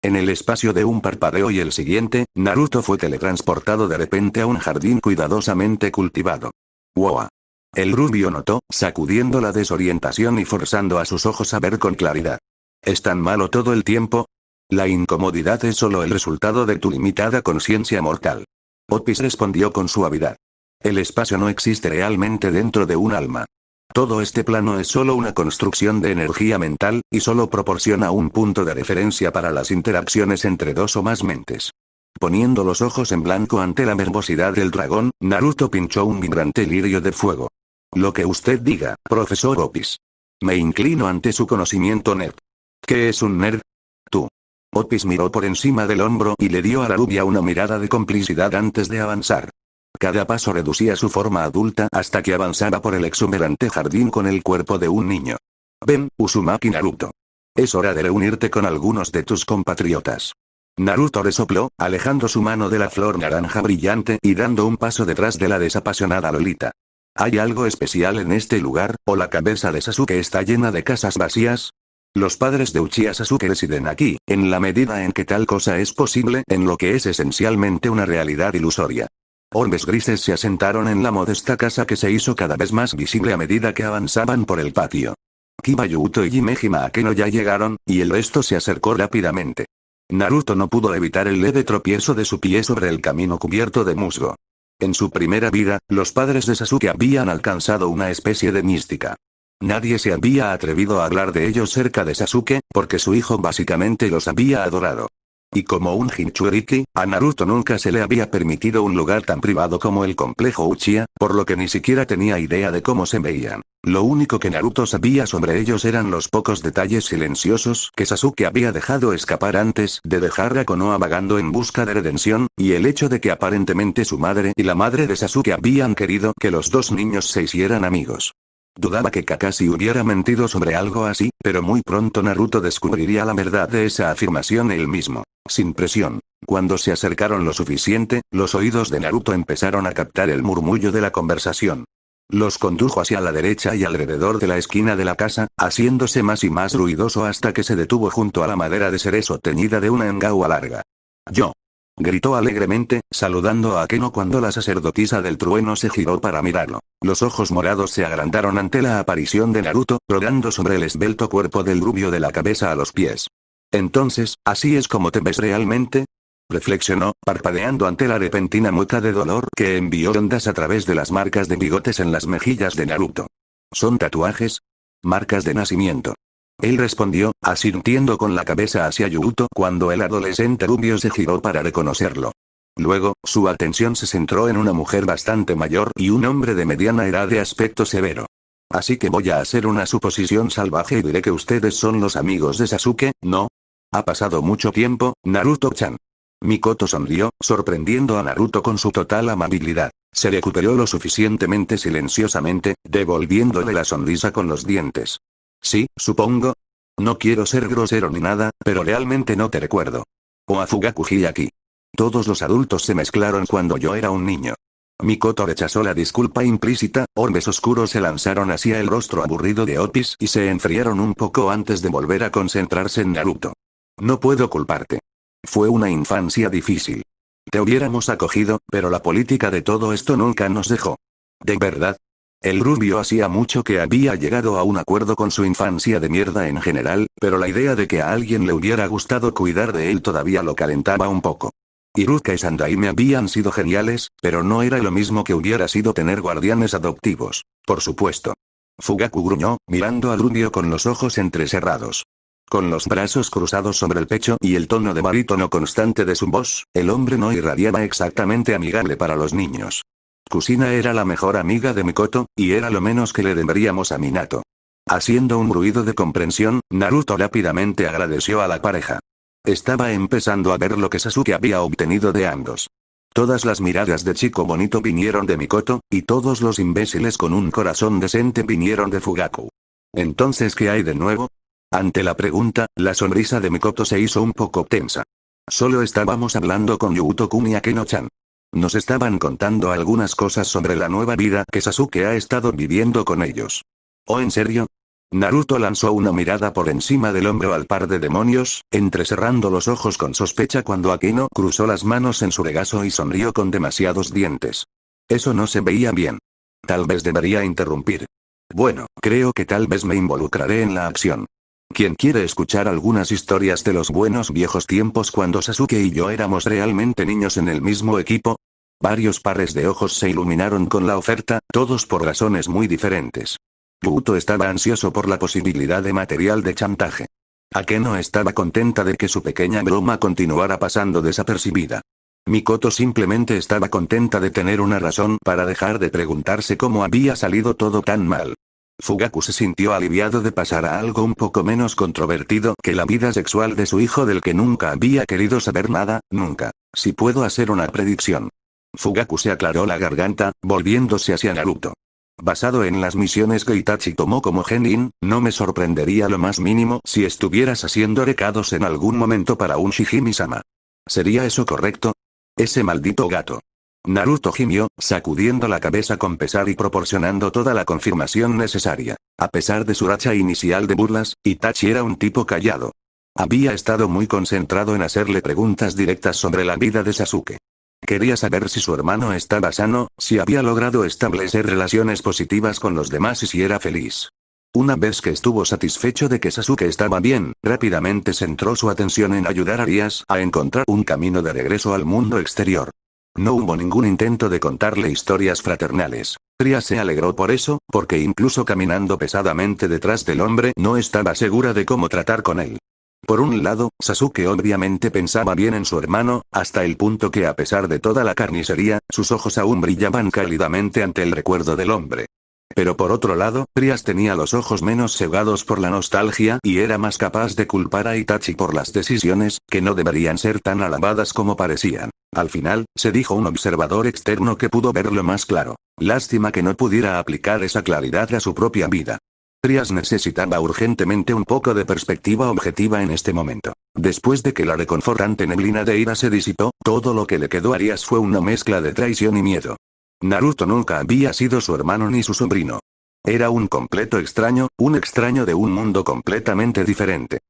En el espacio de un parpadeo y el siguiente, Naruto fue teletransportado de repente a un jardín cuidadosamente cultivado. ¡Wow! El rubio notó, sacudiendo la desorientación y forzando a sus ojos a ver con claridad. ¿Es tan malo todo el tiempo? La incomodidad es solo el resultado de tu limitada conciencia mortal. Otis respondió con suavidad. El espacio no existe realmente dentro de un alma. Todo este plano es solo una construcción de energía mental, y solo proporciona un punto de referencia para las interacciones entre dos o más mentes. Poniendo los ojos en blanco ante la verbosidad del dragón, Naruto pinchó un vibrante lirio de fuego. Lo que usted diga, profesor Otis. Me inclino ante su conocimiento nerd. ¿Qué es un nerd? Tú. Otis miró por encima del hombro y le dio a la rubia una mirada de complicidad antes de avanzar. Cada paso reducía su forma adulta hasta que avanzaba por el exuberante jardín con el cuerpo de un niño. Ven, Uzumaki Naruto. Es hora de reunirte con algunos de tus compatriotas. Naruto resopló, alejando su mano de la flor naranja brillante y dando un paso detrás de la desapasionada Lolita. ¿Hay algo especial en este lugar, o la cabeza de Sasuke está llena de casas vacías? Los padres de Uchiha Sasuke residen aquí, en la medida en que tal cosa es posible en lo que es esencialmente una realidad ilusoria. Orbes grises se asentaron en la modesta casa que se hizo cada vez más visible a medida que avanzaban por el patio. Kiba Yuto y Himejima Akeno ya llegaron, y el resto se acercó rápidamente. Naruto no pudo evitar el leve tropiezo de su pie sobre el camino cubierto de musgo. En su primera vida, los padres de Sasuke habían alcanzado una especie de mística. Nadie se había atrevido a hablar de ellos cerca de Sasuke, porque su hijo básicamente los había adorado. Y como un Jinchuriki, a Naruto nunca se le había permitido un lugar tan privado como el complejo Uchiha, por lo que ni siquiera tenía idea de cómo se veían. Lo único que Naruto sabía sobre ellos eran los pocos detalles silenciosos que Sasuke había dejado escapar antes de dejar a Konoha vagando en busca de redención, y el hecho de que aparentemente su madre y la madre de Sasuke habían querido que los dos niños se hicieran amigos. Dudaba que Kakashi hubiera mentido sobre algo así, pero muy pronto Naruto descubriría la verdad de esa afirmación él mismo. Sin presión. Cuando se acercaron lo suficiente, los oídos de Naruto empezaron a captar el murmullo de la conversación. Los condujo hacia la derecha y alrededor de la esquina de la casa, haciéndose más y más ruidoso hasta que se detuvo junto a la madera de cerezo teñida de una engaua larga. Yo. Gritó alegremente, saludando a Akeno cuando la sacerdotisa del trueno se giró para mirarlo. Los ojos morados se agrandaron ante la aparición de Naruto, rodando sobre el esbelto cuerpo del rubio de la cabeza a los pies. Entonces, ¿así es como te ves realmente? Reflexionó, parpadeando ante la repentina mueca de dolor que envió ondas a través de las marcas de bigotes en las mejillas de Naruto. ¿Son tatuajes? Marcas de nacimiento. Él respondió, asintiendo con la cabeza hacia Yuto cuando el adolescente rubio se giró para reconocerlo. Luego, su atención se centró en una mujer bastante mayor y un hombre de mediana edad de aspecto severo. Así que voy a hacer una suposición salvaje y diré que ustedes son los amigos de Sasuke, ¿no? Ha pasado mucho tiempo, Naruto-chan. Mikoto sonrió, sorprendiendo a Naruto con su total amabilidad. Se recuperó lo suficientemente silenciosamente, devolviéndole la sonrisa con los dientes. Sí, supongo. No quiero ser grosero ni nada, pero realmente no te recuerdo. O a Fugaku Hiaki. Todos los adultos se mezclaron cuando yo era un niño. Mikoto rechazó la disculpa implícita, orbes oscuros se lanzaron hacia el rostro aburrido de Otis y se enfriaron un poco antes de volver a concentrarse en Naruto. No puedo culparte. Fue una infancia difícil. Te hubiéramos acogido, pero la política de todo esto nunca nos dejó. ¿De verdad? El rubio hacía mucho que había llegado a un acuerdo con su infancia de mierda en general, pero la idea de que a alguien le hubiera gustado cuidar de él todavía lo calentaba un poco. Iruka y Sandaime habían sido geniales, pero no era lo mismo que hubiera sido tener guardianes adoptivos. Por supuesto. Fugaku gruñó, mirando al rubio con los ojos entrecerrados. Con los brazos cruzados sobre el pecho y el tono de barítono constante de su voz, el hombre no irradiaba exactamente amigable para los niños. Kusina era la mejor amiga de Mikoto, y era lo menos que le deberíamos a Minato. Haciendo un ruido de comprensión, Naruto rápidamente agradeció a la pareja. Estaba empezando a ver lo que Sasuke había obtenido de ambos. Todas las miradas de chico bonito vinieron de Mikoto, y todos los imbéciles con un corazón decente vinieron de Fugaku. Entonces, ¿qué hay de nuevo? Ante la pregunta, la sonrisa de Mikoto se hizo un poco tensa. Solo estábamos hablando con Yuto-kun y Akeno-chan. Nos estaban contando algunas cosas sobre la nueva vida que Sasuke ha estado viviendo con ellos. ¿Oh, en serio? Naruto lanzó una mirada por encima del hombro al par de demonios, entrecerrando los ojos con sospecha cuando Akeno cruzó las manos en su regazo y sonrió con demasiados dientes. Eso no se veía bien. Tal vez debería interrumpir. Bueno, creo que tal vez me involucraré en la acción. ¿Quién quiere escuchar algunas historias de los buenos viejos tiempos cuando Sasuke y yo éramos realmente niños en el mismo equipo? Varios pares de ojos se iluminaron con la oferta, todos por razones muy diferentes. Boruto estaba ansioso por la posibilidad de material de chantaje. Akeno estaba contenta de que su pequeña broma continuara pasando desapercibida. Mikoto simplemente estaba contenta de tener una razón para dejar de preguntarse cómo había salido todo tan mal. Fugaku se sintió aliviado de pasar a algo un poco menos controvertido que la vida sexual de su hijo del que nunca había querido saber nada, nunca. Si puedo hacer una predicción. Fugaku se aclaró la garganta, volviéndose hacia Naruto. Basado en las misiones que Itachi tomó como genin, no me sorprendería lo más mínimo si estuvieras haciendo recados en algún momento para un Shihime-sama. ¿Sería eso correcto? Ese maldito gato. Naruto gimió, sacudiendo la cabeza con pesar y proporcionando toda la confirmación necesaria. A pesar de su racha inicial de burlas, Itachi era un tipo callado. Había estado muy concentrado en hacerle preguntas directas sobre la vida de Sasuke. Quería saber si su hermano estaba sano, si había logrado establecer relaciones positivas con los demás y si era feliz. Una vez que estuvo satisfecho de que Sasuke estaba bien, rápidamente centró su atención en ayudar a Rias a encontrar un camino de regreso al mundo exterior. No hubo ningún intento de contarle historias fraternales. Rias se alegró por eso, porque incluso caminando pesadamente detrás del hombre no estaba segura de cómo tratar con él. Por un lado, Sasuke obviamente pensaba bien en su hermano, hasta el punto que a pesar de toda la carnicería, sus ojos aún brillaban cálidamente ante el recuerdo del hombre. Pero por otro lado, Rias tenía los ojos menos cegados por la nostalgia y era más capaz de culpar a Itachi por las decisiones, que no deberían ser tan alabadas como parecían. Al final, se dijo un observador externo que pudo verlo más claro. Lástima que no pudiera aplicar esa claridad a su propia vida. Rias necesitaba urgentemente un poco de perspectiva objetiva en este momento. Después de que la reconfortante neblina de ira se disipó, todo lo que le quedó a Rias fue una mezcla de traición y miedo. Naruto nunca había sido su hermano ni su sobrino. Era un completo extraño, un extraño de un mundo completamente diferente.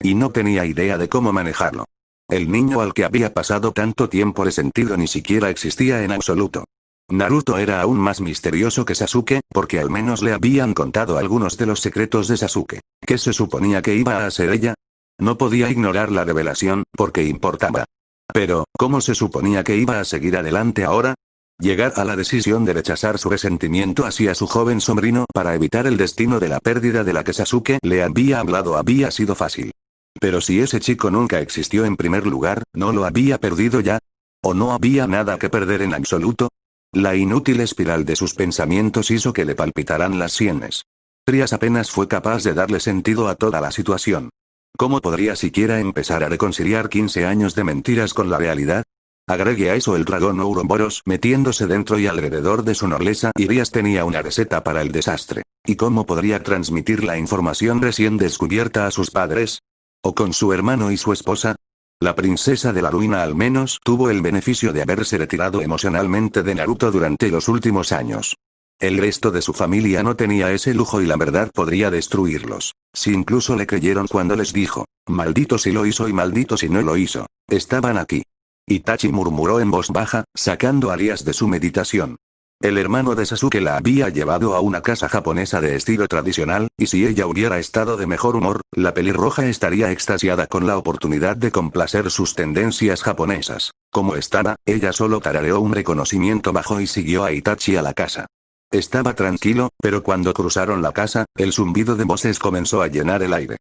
Y no tenía idea de cómo manejarlo. El niño al que había pasado tanto tiempo de sentido ni siquiera existía en absoluto. Naruto era aún más misterioso que Sasuke, porque al menos le habían contado algunos de los secretos de Sasuke. ¿Qué se suponía que iba a hacer ella? No podía ignorar la revelación, porque importaba. Pero, ¿cómo se suponía que iba a seguir adelante ahora? Llegar a la decisión de rechazar su resentimiento hacia su joven sobrino para evitar el destino de la pérdida de la que Sasuke le había hablado había sido fácil. Pero si ese chico nunca existió en primer lugar, ¿no lo había perdido ya? ¿O no había nada que perder en absoluto? La inútil espiral de sus pensamientos hizo que le palpitaran las sienes. Rias apenas fue capaz de darle sentido a toda la situación. ¿Cómo podría siquiera empezar a reconciliar 15 años de mentiras con la realidad? Agregue a eso el dragón Ouroboros metiéndose dentro y alrededor de su nobleza y Rias tenía una receta para el desastre. ¿Y cómo podría transmitir la información recién descubierta a sus padres? ¿O con su hermano y su esposa? La princesa de la ruina al menos tuvo el beneficio de haberse retirado emocionalmente de Naruto durante los últimos años. El resto de su familia no tenía ese lujo y la verdad podría destruirlos. Si incluso le creyeron cuando les dijo, maldito si lo hizo y maldito si no lo hizo. Estaban aquí. Itachi murmuró en voz baja, sacando a Rias de su meditación. El hermano de Sasuke la había llevado a una casa japonesa de estilo tradicional, y si ella hubiera estado de mejor humor, la pelirroja estaría extasiada con la oportunidad de complacer sus tendencias japonesas. Como estaba, ella solo tarareó un reconocimiento bajo y siguió a Itachi a la casa. Estaba tranquilo, pero cuando cruzaron la casa, el zumbido de voces comenzó a llenar el aire.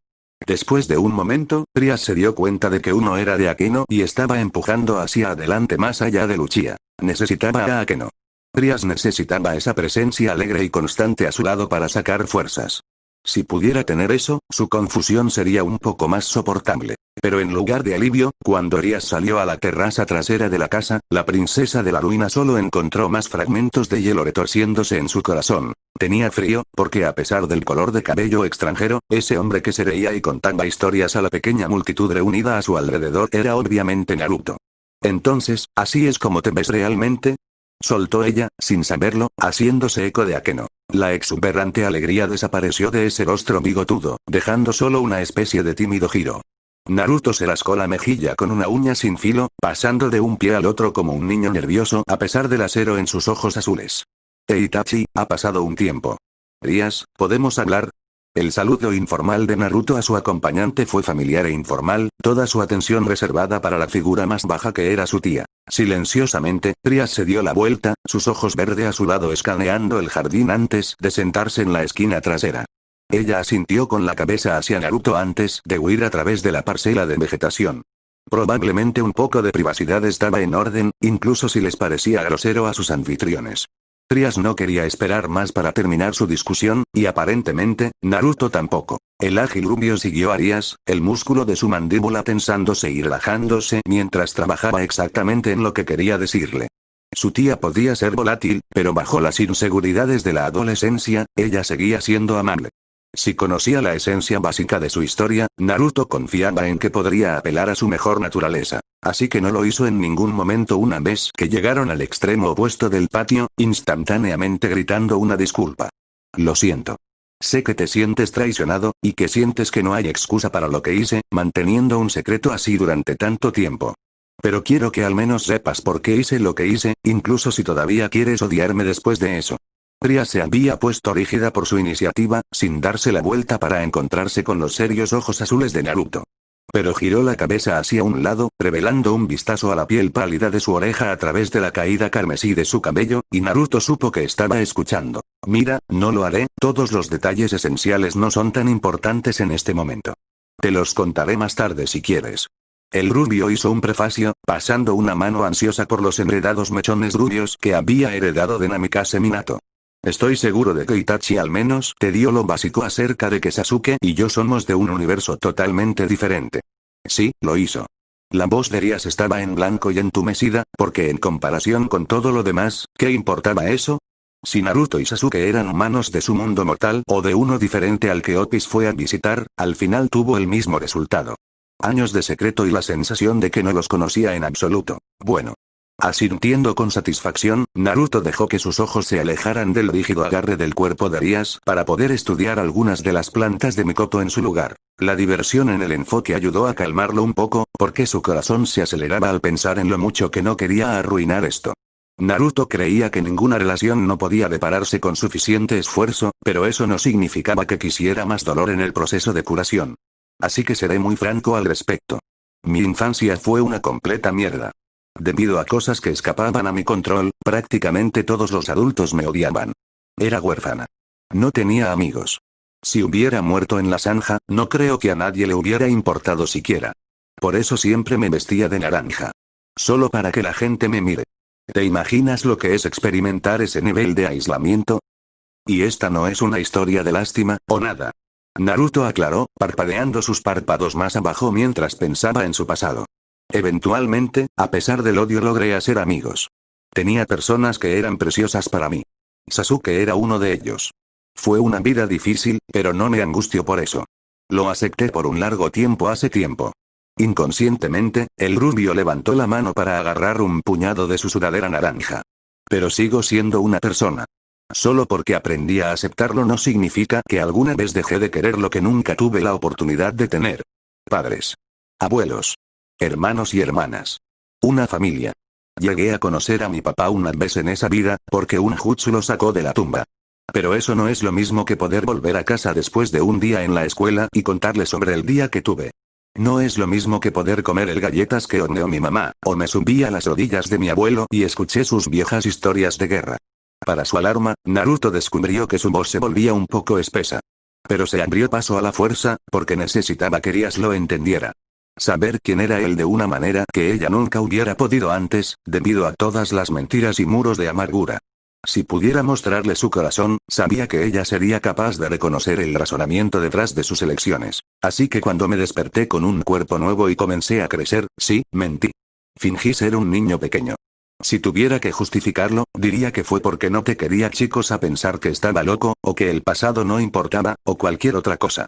Después de un momento, Rias se dio cuenta de que uno era de Akeno y estaba empujando hacia adelante más allá de Luchia. Necesitaba a Akeno. Rias necesitaba esa presencia alegre y constante a su lado para sacar fuerzas. Si pudiera tener eso, su confusión sería un poco más soportable. Pero en lugar de alivio, cuando Rias salió a la terraza trasera de la casa, la princesa de la ruina solo encontró más fragmentos de hielo retorciéndose en su corazón. Tenía frío, porque a pesar del color de cabello extranjero, ese hombre que se reía y contaba historias a la pequeña multitud reunida a su alrededor era obviamente Naruto. Entonces, ¿así es como te ves realmente? Soltó ella, sin saberlo, haciéndose eco de Akeno. La exuberante alegría desapareció de ese rostro bigotudo, dejando solo una especie de tímido giro. Naruto se rascó la mejilla con una uña sin filo, pasando de un pie al otro como un niño nervioso a pesar del acero en sus ojos azules. Itachi, ha pasado un tiempo. Rías, ¿podemos hablar? El saludo informal de Naruto a su acompañante fue familiar e informal, toda su atención reservada para la figura más baja que era su tía. Silenciosamente, Rías se dio la vuelta, sus ojos verde azulado escaneando el jardín antes de sentarse en la esquina trasera. Ella asintió con la cabeza hacia Naruto antes de huir a través de la parcela de vegetación. Probablemente un poco de privacidad estaba en orden, incluso si les parecía grosero a sus anfitriones. Rías no quería esperar más para terminar su discusión, y aparentemente, Naruto tampoco. El ágil rubio siguió a Rías, el músculo de su mandíbula tensándose y relajándose mientras trabajaba exactamente en lo que quería decirle. Su tía podía ser volátil, pero bajo las inseguridades de la adolescencia, ella seguía siendo amable. Si conocía la esencia básica de su historia, Naruto confiaba en que podría apelar a su mejor naturaleza. Así que no lo hizo en ningún momento una vez que llegaron al extremo opuesto del patio, instantáneamente gritando una disculpa. Lo siento. Sé que te sientes traicionado, y que sientes que no hay excusa para lo que hice, manteniendo un secreto así durante tanto tiempo. Pero quiero que al menos sepas por qué hice lo que hice, incluso si todavía quieres odiarme después de eso. Ria se había puesto rígida por su iniciativa, sin darse la vuelta para encontrarse con los serios ojos azules de Naruto. Pero giró la cabeza hacia un lado, revelando un vistazo a la piel pálida de su oreja a través de la caída carmesí de su cabello, y Naruto supo que estaba escuchando. Mira, no lo haré, todos los detalles esenciales no son tan importantes en este momento. Te los contaré más tarde si quieres. El rubio hizo un prefacio, pasando una mano ansiosa por los enredados mechones rubios que había heredado de Namikaze Minato. Estoy seguro de que Itachi al menos te dio lo básico acerca de que Sasuke y yo somos de un universo totalmente diferente. Sí, lo hizo. La voz de Rías estaba en blanco y entumecida, porque en comparación con todo lo demás, ¿qué importaba eso? Si Naruto y Sasuke eran humanos de su mundo mortal o de uno diferente al que Otis fue a visitar, al final tuvo el mismo resultado. Años de secreto y la sensación de que no los conocía en absoluto. Bueno. Asintiendo con satisfacción, Naruto dejó que sus ojos se alejaran del rígido agarre del cuerpo de Rías para poder estudiar algunas de las plantas de Mikoto en su lugar. La diversión en el enfoque ayudó a calmarlo un poco, porque su corazón se aceleraba al pensar en lo mucho que no quería arruinar esto. Naruto creía que ninguna relación no podía depararse con suficiente esfuerzo, pero eso no significaba que quisiera más dolor en el proceso de curación. Así que seré muy franco al respecto. Mi infancia fue una completa mierda. Debido a cosas que escapaban a mi control, prácticamente todos los adultos me odiaban. Era huérfana. No tenía amigos. Si hubiera muerto en la zanja, no creo que a nadie le hubiera importado siquiera. Por eso siempre me vestía de naranja. Solo para que la gente me mire. ¿Te imaginas lo que es experimentar ese nivel de aislamiento? Y esta no es una historia de lástima, o nada. Naruto aclaró, parpadeando sus párpados más abajo mientras pensaba en su pasado. Eventualmente, a pesar del odio logré hacer amigos. Tenía personas que eran preciosas para mí. Sasuke era uno de ellos. Fue una vida difícil, pero no me angustió por eso. Lo acepté por un largo tiempo hace tiempo. Inconscientemente, el rubio levantó la mano para agarrar un puñado de su sudadera naranja. Pero sigo siendo una persona. Solo porque aprendí a aceptarlo no significa que alguna vez dejé de querer lo que nunca tuve la oportunidad de tener. Padres. Abuelos. Hermanos y hermanas. Una familia. Llegué a conocer a mi papá una vez en esa vida, porque un jutsu lo sacó de la tumba. Pero eso no es lo mismo que poder volver a casa después de un día en la escuela y contarle sobre el día que tuve. No es lo mismo que poder comer el galletas que horneó mi mamá, o me subí a las rodillas de mi abuelo y escuché sus viejas historias de guerra. Para su alarma, Naruto descubrió que su voz se volvía un poco espesa. Pero se abrió paso a la fuerza, porque necesitaba que Rías lo entendiera. Saber quién era él de una manera que ella nunca hubiera podido antes, debido a todas las mentiras y muros de amargura. Si pudiera mostrarle su corazón, sabía que ella sería capaz de reconocer el razonamiento detrás de sus elecciones. Así que cuando me desperté con un cuerpo nuevo y comencé a crecer, sí, mentí. Fingí ser un niño pequeño. Si tuviera que justificarlo, diría que fue porque no te quería chicos a pensar que estaba loco, o que el pasado no importaba, o cualquier otra cosa.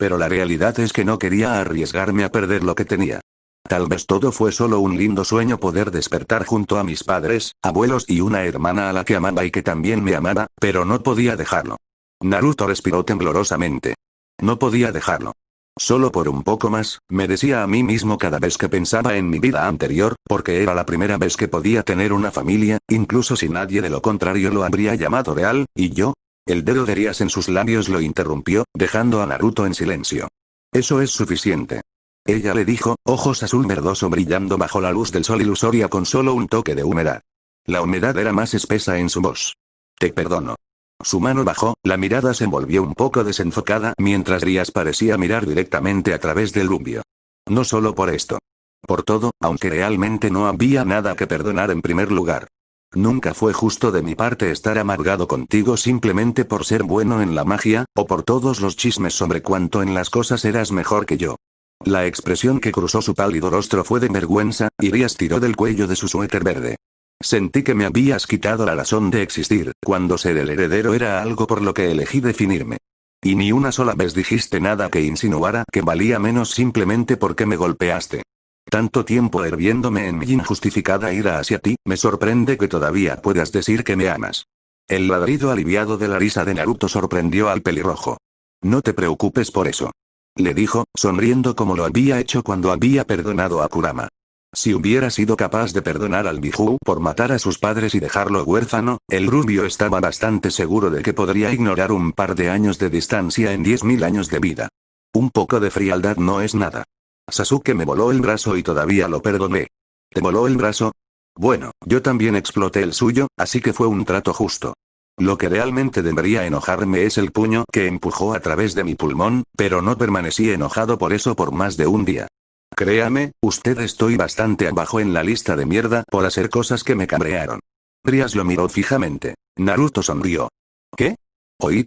Pero la realidad es que no quería arriesgarme a perder lo que tenía. Tal vez todo fue solo un lindo sueño poder despertar junto a mis padres, abuelos y una hermana a la que amaba y que también me amaba, pero no podía dejarlo. Naruto respiró temblorosamente. No podía dejarlo. Solo por un poco más, me decía a mí mismo cada vez que pensaba en mi vida anterior, porque era la primera vez que podía tener una familia, incluso si nadie de lo contrario lo habría llamado real, y yo. El dedo de Rias en sus labios lo interrumpió, dejando a Naruto en silencio. Eso es suficiente. Ella le dijo, ojos azul verdoso brillando bajo la luz del sol ilusoria con solo un toque de humedad. La humedad era más espesa en su voz. Te perdono. Su mano bajó, la mirada se volvió un poco desenfocada mientras Rias parecía mirar directamente a través del rubio. No solo por esto. Por todo, aunque realmente no había nada que perdonar en primer lugar. Nunca fue justo de mi parte estar amargado contigo simplemente por ser bueno en la magia, o por todos los chismes sobre cuánto en las cosas eras mejor que yo. La expresión que cruzó su pálido rostro fue de vergüenza, y Rias tiró del cuello de su suéter verde. Sentí que me habías quitado la razón de existir, cuando ser el heredero era algo por lo que elegí definirme. Y ni una sola vez dijiste nada que insinuara que valía menos simplemente porque me golpeaste. Tanto tiempo hirviéndome en mi injustificada ira hacia ti, me sorprende que todavía puedas decir que me amas. El ladrido aliviado de la risa de Naruto sorprendió al pelirrojo. No te preocupes por eso. Le dijo, sonriendo como lo había hecho cuando había perdonado a Kurama. Si hubiera sido capaz de perdonar al Biju por matar a sus padres y dejarlo huérfano, el rubio estaba bastante seguro de que podría ignorar un par de años de distancia en 10.000 años de vida. Un poco de frialdad no es nada. Sasuke me voló el brazo y todavía lo perdoné. ¿Te voló el brazo? Bueno, yo también exploté el suyo, así que fue un trato justo. Lo que realmente debería enojarme es el puño que empujó a través de mi pulmón, pero no permanecí enojado por eso por más de un día. Créame, usted estoy bastante abajo en la lista de mierda por hacer cosas que me cabrearon. Rias lo miró fijamente. Naruto sonrió. ¿Qué? Oíd.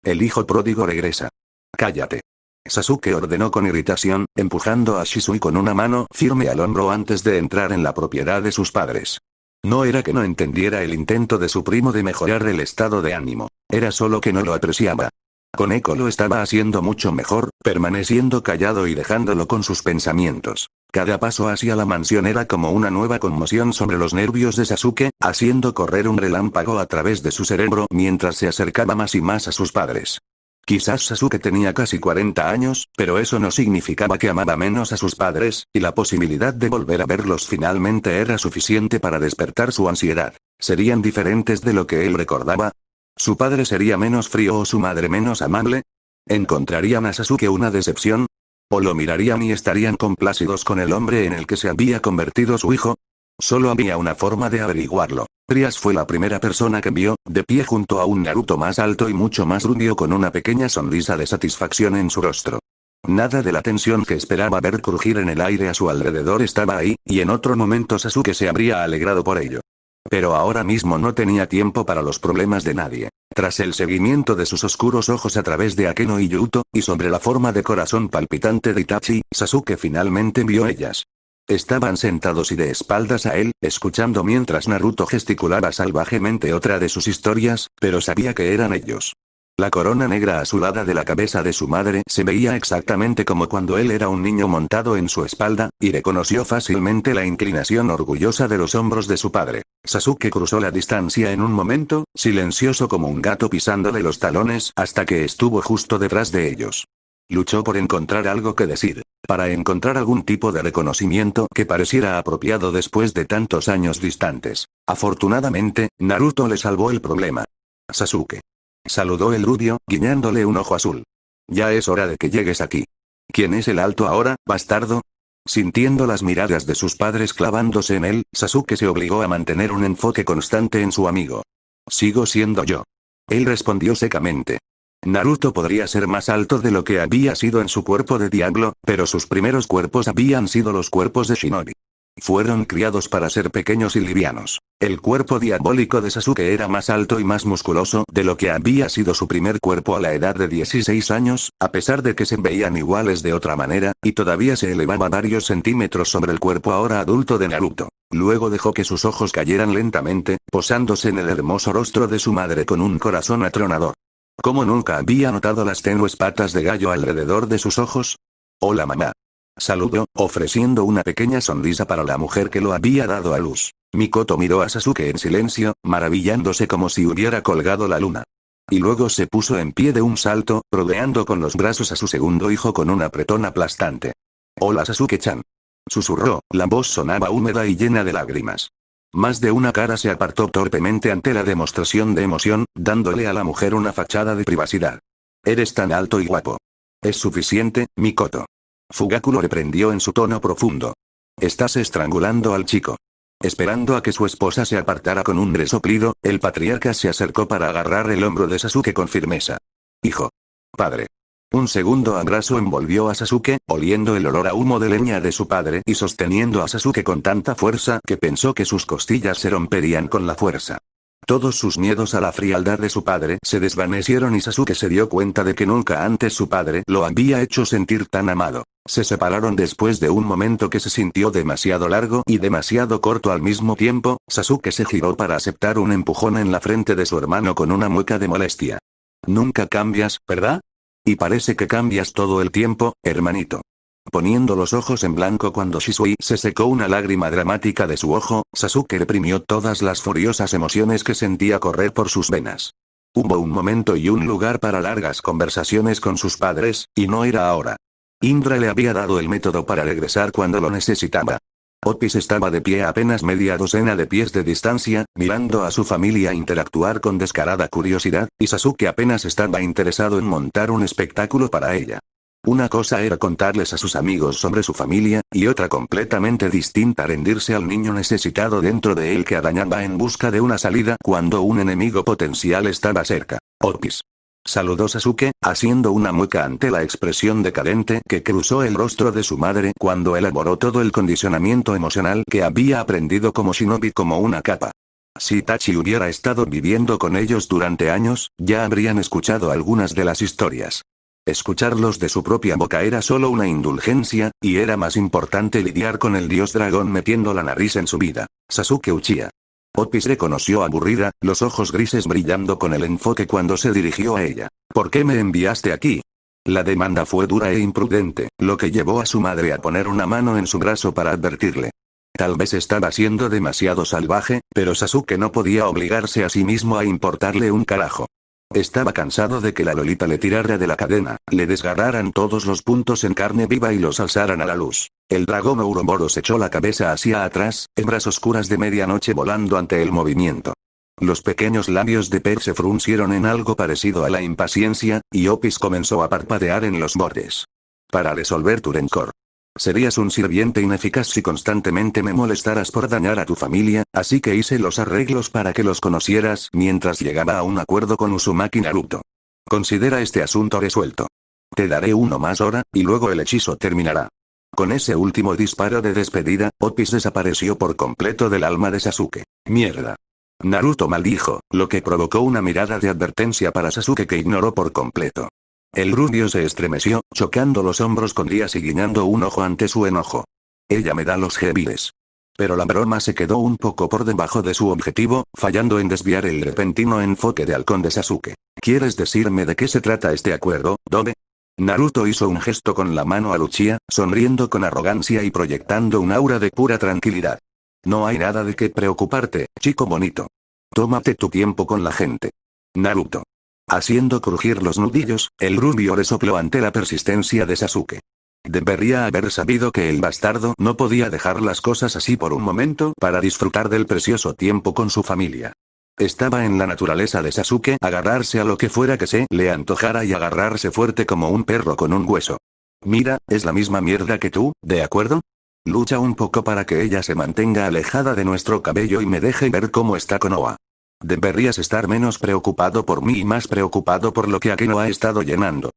El hijo pródigo regresa. Cállate. Sasuke ordenó con irritación, empujando a Shisui con una mano firme al hombro antes de entrar en la propiedad de sus padres. No era que no entendiera el intento de su primo de mejorar el estado de ánimo, era solo que no lo apreciaba. Koneko lo estaba haciendo mucho mejor, permaneciendo callado y dejándolo con sus pensamientos. Cada paso hacia la mansión era como una nueva conmoción sobre los nervios de Sasuke, haciendo correr un relámpago a través de su cerebro mientras se acercaba más y más a sus padres. Quizás Sasuke tenía casi 40 años, pero eso no significaba que amaba menos a sus padres, y la posibilidad de volver a verlos finalmente era suficiente para despertar su ansiedad. ¿Serían diferentes de lo que él recordaba? ¿Su padre sería menos frío o su madre menos amable? ¿Encontrarían a Sasuke una decepción? ¿O lo mirarían y estarían complacidos con el hombre en el que se había convertido su hijo? Solo había una forma de averiguarlo. Rias fue la primera persona que vio, de pie junto a un Naruto más alto y mucho más rubio con una pequeña sonrisa de satisfacción en su rostro. Nada de la tensión que esperaba ver crujir en el aire a su alrededor estaba ahí, y en otro momento Sasuke se habría alegrado por ello. Pero ahora mismo no tenía tiempo para los problemas de nadie. Tras el seguimiento de sus oscuros ojos a través de Akeno y Yuto, y sobre la forma de corazón palpitante de Itachi, Sasuke finalmente vio ellas. Estaban sentados y de espaldas a él, escuchando mientras Naruto gesticulaba salvajemente otra de sus historias, pero sabía que eran ellos. La corona negra azulada de la cabeza de su madre se veía exactamente como cuando él era un niño montado en su espalda, y reconoció fácilmente la inclinación orgullosa de los hombros de su padre. Sasuke cruzó la distancia en un momento, silencioso como un gato pisándole los talones hasta que estuvo justo detrás de ellos. Luchó por encontrar algo que decir, para encontrar algún tipo de reconocimiento que pareciera apropiado después de tantos años distantes. Afortunadamente, Naruto le salvó el problema. Sasuke. Saludó el rubio, guiñándole un ojo azul. Ya es hora de que llegues aquí. ¿Quién es el alto ahora, bastardo? Sintiendo las miradas de sus padres clavándose en él, Sasuke se obligó a mantener un enfoque constante en su amigo. Sigo siendo yo. Él respondió secamente. Naruto podría ser más alto de lo que había sido en su cuerpo de diablo, pero sus primeros cuerpos habían sido los cuerpos de Shinobi. Fueron criados para ser pequeños y livianos. El cuerpo diabólico de Sasuke era más alto y más musculoso de lo que había sido su primer cuerpo a la edad de 16 años, a pesar de que se veían iguales de otra manera, y todavía se elevaba varios centímetros sobre el cuerpo ahora adulto de Naruto. Luego dejó que sus ojos cayeran lentamente, posándose en el hermoso rostro de su madre con un corazón atronador. ¿Cómo nunca había notado las tenues patas de gallo alrededor de sus ojos? Hola mamá. Saludó, ofreciendo una pequeña sonrisa para la mujer que lo había dado a luz. Mikoto miró a Sasuke en silencio, maravillándose como si hubiera colgado la luna. Y luego se puso en pie de un salto, rodeando con los brazos a su segundo hijo con un apretón aplastante. «Hola Sasuke-chan», susurró, la voz sonaba húmeda y llena de lágrimas. Más de una cara se apartó torpemente ante la demostración de emoción, dándole a la mujer una fachada de privacidad. «Eres tan alto y guapo. Es suficiente, Mikoto». Fugaku lo reprendió en su tono profundo. «Estás estrangulando al chico». Esperando a que su esposa se apartara con un resoplido, el patriarca se acercó para agarrar el hombro de Sasuke con firmeza. «Hijo. Padre». Un segundo abrazo envolvió a Sasuke, oliendo el olor a humo de leña de su padre y sosteniendo a Sasuke con tanta fuerza que pensó que sus costillas se romperían con la fuerza. Todos sus miedos a la frialdad de su padre se desvanecieron y Sasuke se dio cuenta de que nunca antes su padre lo había hecho sentir tan amado. Se separaron después de un momento que se sintió demasiado largo y demasiado corto al mismo tiempo. Sasuke se giró para aceptar un empujón en la frente de su hermano con una mueca de molestia. «Nunca cambias, ¿verdad? Y parece que cambias todo el tiempo, hermanito». Poniendo los ojos en blanco cuando Shisui se secó una lágrima dramática de su ojo, Sasuke reprimió todas las furiosas emociones que sentía correr por sus venas. Hubo un momento y un lugar para largas conversaciones con sus padres, y no era ahora. Indra le había dado el método para regresar cuando lo necesitaba. Otis estaba de pie a apenas media docena de pies de distancia, mirando a su familia interactuar con descarada curiosidad, y Sasuke apenas estaba interesado en montar un espectáculo para ella. Una cosa era contarles a sus amigos sobre su familia, y otra completamente distinta rendirse al niño necesitado dentro de él que arañaba en busca de una salida cuando un enemigo potencial estaba cerca. «Otis», saludó Sasuke, haciendo una mueca ante la expresión decadente que cruzó el rostro de su madre cuando elaboró todo el condicionamiento emocional que había aprendido como shinobi como una capa. Si Itachi hubiera estado viviendo con ellos durante años, ya habrían escuchado algunas de las historias. Escucharlos de su propia boca era solo una indulgencia, y era más importante lidiar con el dios dragón metiendo la nariz en su vida. Sasuke Uchiha. Otis reconoció aburrida, los ojos grises brillando con el enfoque cuando se dirigió a ella. «¿Por qué me enviaste aquí?». La demanda fue dura e imprudente, lo que llevó a su madre a poner una mano en su brazo para advertirle. Tal vez estaba siendo demasiado salvaje, pero Sasuke no podía obligarse a sí mismo a importarle un carajo. Estaba cansado de que la Lolita le tirara de la cadena, le desgarraran todos los puntos en carne viva y los alzaran a la luz. El dragón Ouroboros echó la cabeza hacia atrás, hembras oscuras de medianoche volando ante el movimiento. Los pequeños labios de Per se fruncieron en algo parecido a la impaciencia, y Opis comenzó a parpadear en los bordes. «Para resolver tu rencor. Serías un sirviente ineficaz si constantemente me molestaras por dañar a tu familia, así que hice los arreglos para que los conocieras mientras llegaba a un acuerdo con Uzumaki Naruto. Considera este asunto resuelto. Te daré uno más ahora, y luego el hechizo terminará». Con ese último disparo de despedida, Opis desapareció por completo del alma de Sasuke. «Mierda». Naruto maldijo, lo que provocó una mirada de advertencia para Sasuke que ignoró por completo. El rubio se estremeció, chocando los hombros con Díaz y guiñando un ojo ante su enojo. «Ella me da los gébiles». Pero la broma se quedó un poco por debajo de su objetivo, fallando en desviar el repentino enfoque de halcón de Sasuke. «¿Quieres decirme de qué se trata este acuerdo, Dobe?». Naruto hizo un gesto con la mano a Uchiha, sonriendo con arrogancia y proyectando un aura de pura tranquilidad. «No hay nada de qué preocuparte, chico bonito. Tómate tu tiempo con la gente». Naruto. Haciendo crujir los nudillos, el rubio resopló ante la persistencia de Sasuke. Debería haber sabido que el bastardo no podía dejar las cosas así por un momento para disfrutar del precioso tiempo con su familia. Estaba en la naturaleza de Sasuke agarrarse a lo que fuera que se le antojara y agarrarse fuerte como un perro con un hueso. «Mira, es la misma mierda que tú, ¿de acuerdo? Lucha un poco para que ella se mantenga alejada de nuestro cabello y me deje ver cómo está Konoha. Deberías estar menos preocupado por mí y más preocupado por lo que Akeno ha estado llenando.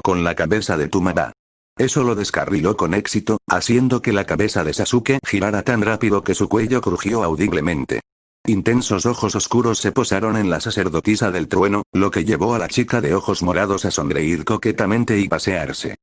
Con la cabeza de tu mamá». Eso lo descarriló con éxito, haciendo que la cabeza de Sasuke girara tan rápido que su cuello crujió audiblemente. Intensos ojos oscuros se posaron en la sacerdotisa del trueno, lo que llevó a la chica de ojos morados a sonreír coquetamente y pasearse.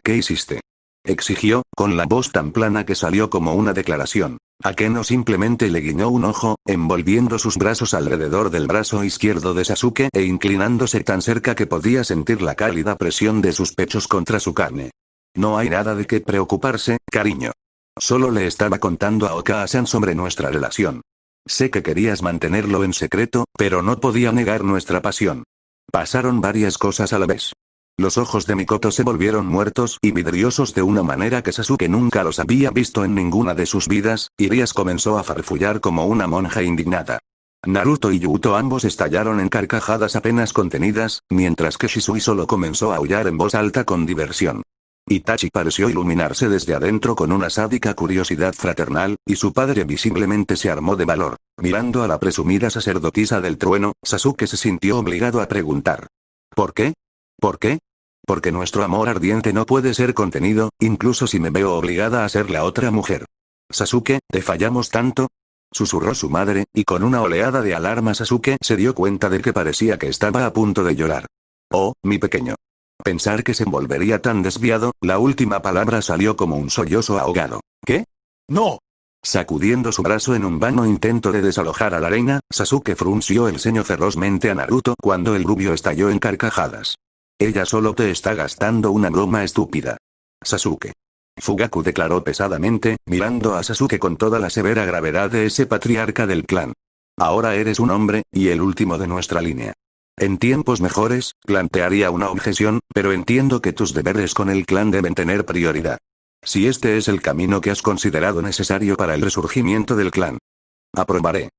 «¿Qué hiciste?», exigió, con la voz tan plana que salió como una declaración. Akeno simplemente le guiñó un ojo, envolviendo sus brazos alrededor del brazo izquierdo de Sasuke e inclinándose tan cerca que podía sentir la cálida presión de sus pechos contra su carne. No hay nada de qué preocuparse, cariño. Solo le estaba contando a Oka-san sobre nuestra relación. Sé que querías mantenerlo en secreto, pero no podía negar nuestra pasión. Pasaron varias cosas a la vez. Los ojos de Mikoto se volvieron muertos y vidriosos de una manera que Sasuke nunca los había visto en ninguna de sus vidas, y Rias comenzó a farfullar como una monja indignada. Naruto y Yuto ambos estallaron en carcajadas apenas contenidas, mientras que Shisui solo comenzó a aullar en voz alta con diversión. Itachi pareció iluminarse desde adentro con una sádica curiosidad fraternal, y su padre visiblemente se armó de valor. Mirando a la presumida sacerdotisa del trueno, Sasuke se sintió obligado a preguntar. ¿Por qué? ¿Por qué? Porque nuestro amor ardiente no puede ser contenido, incluso si me veo obligada a ser la otra mujer. Sasuke, ¿te fallamos tanto? Susurró su madre, y con una oleada de alarma Sasuke se dio cuenta de que parecía que estaba a punto de llorar. Oh, mi pequeño. Pensar que se volvería tan desviado, la última palabra salió como un sollozo ahogado. ¿Qué? ¡No! Sacudiendo su brazo en un vano intento de desalojar a la reina, Sasuke frunció el ceño ferozmente a Naruto cuando el rubio estalló en carcajadas. Ella solo te está gastando una broma estúpida. Sasuke. Fugaku declaró pesadamente, mirando a Sasuke con toda la severa gravedad de ese patriarca del clan. Ahora eres un hombre, y el último de nuestra línea. En tiempos mejores, plantearía una objeción, pero entiendo que tus deberes con el clan deben tener prioridad. Si este es el camino que has considerado necesario para el resurgimiento del clan. Aprobaré.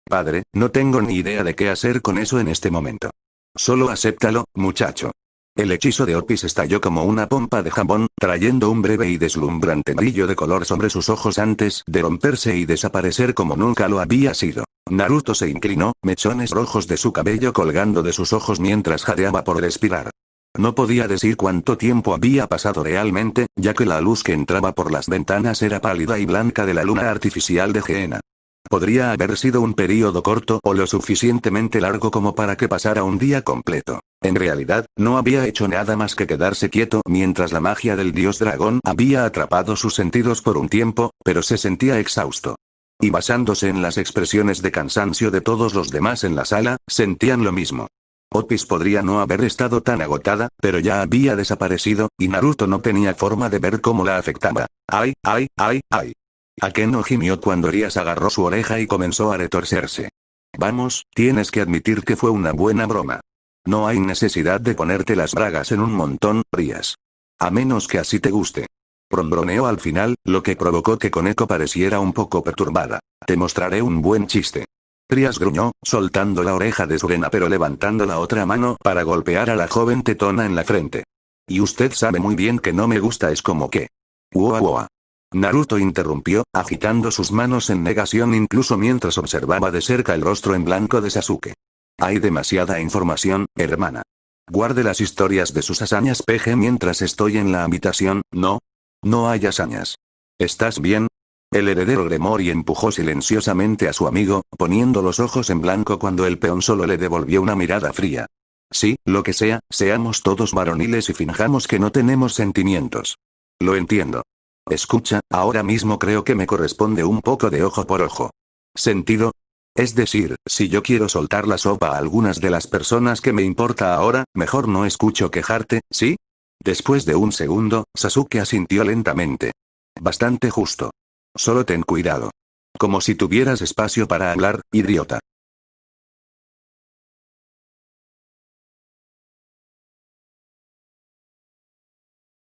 Padre, no tengo ni idea de qué hacer con eso en este momento. Solo acéptalo, muchacho. El hechizo de Opis estalló como una pompa de jabón, trayendo un breve y deslumbrante brillo de color sobre sus ojos antes de romperse y desaparecer como nunca lo había sido. Naruto se inclinó, mechones rojos de su cabello colgando de sus ojos mientras jadeaba por respirar. No podía decir cuánto tiempo había pasado realmente, ya que la luz que entraba por las ventanas era pálida y blanca de la luna artificial de Gehenna. Podría haber sido un período corto o lo suficientemente largo como para que pasara un día completo. En realidad, no había hecho nada más que quedarse quieto mientras la magia del dios dragón había atrapado sus sentidos por un tiempo, pero se sentía exhausto. Y basándose en las expresiones de cansancio de todos los demás en la sala, sentían lo mismo. Opis podría no haber estado tan agotada, pero ya había desaparecido, y Naruto no tenía forma de ver cómo la afectaba. ¡Ay, ay, ay, ay! Akeno gimió cuando Rias agarró su oreja y comenzó a retorcerse. Vamos, tienes que admitir que fue una buena broma. No hay necesidad de ponerte las bragas en un montón, Rias. A menos que así te guste. Bromeó al final, lo que provocó que Koneko pareciera un poco perturbada. Te mostraré un buen chiste. Rias gruñó, soltando la oreja de Surena pero levantando la otra mano para golpear a la joven tetona en la frente. Y usted sabe muy bien que no me gusta, es como que... Uoa uoa. Naruto interrumpió, agitando sus manos en negación incluso mientras observaba de cerca el rostro en blanco de Sasuke. Hay demasiada información, hermana. Guarde las historias de sus hazañas PG mientras estoy en la habitación, ¿no? No hay hazañas. ¿Estás bien? El heredero Gremory empujó silenciosamente a su amigo, poniendo los ojos en blanco cuando el peón solo le devolvió una mirada fría. Sí, lo que sea, seamos todos varoniles y finjamos que no tenemos sentimientos. Lo entiendo. Escucha, ahora mismo creo que me corresponde un poco de ojo por ojo. ¿Sentido? Es decir, si yo quiero soltar la sopa a algunas de las personas que me importa ahora, mejor no escucho quejarte, ¿sí? Después de un segundo, Sasuke asintió lentamente. Bastante justo. Solo ten cuidado. Como si tuvieras espacio para hablar, idiota.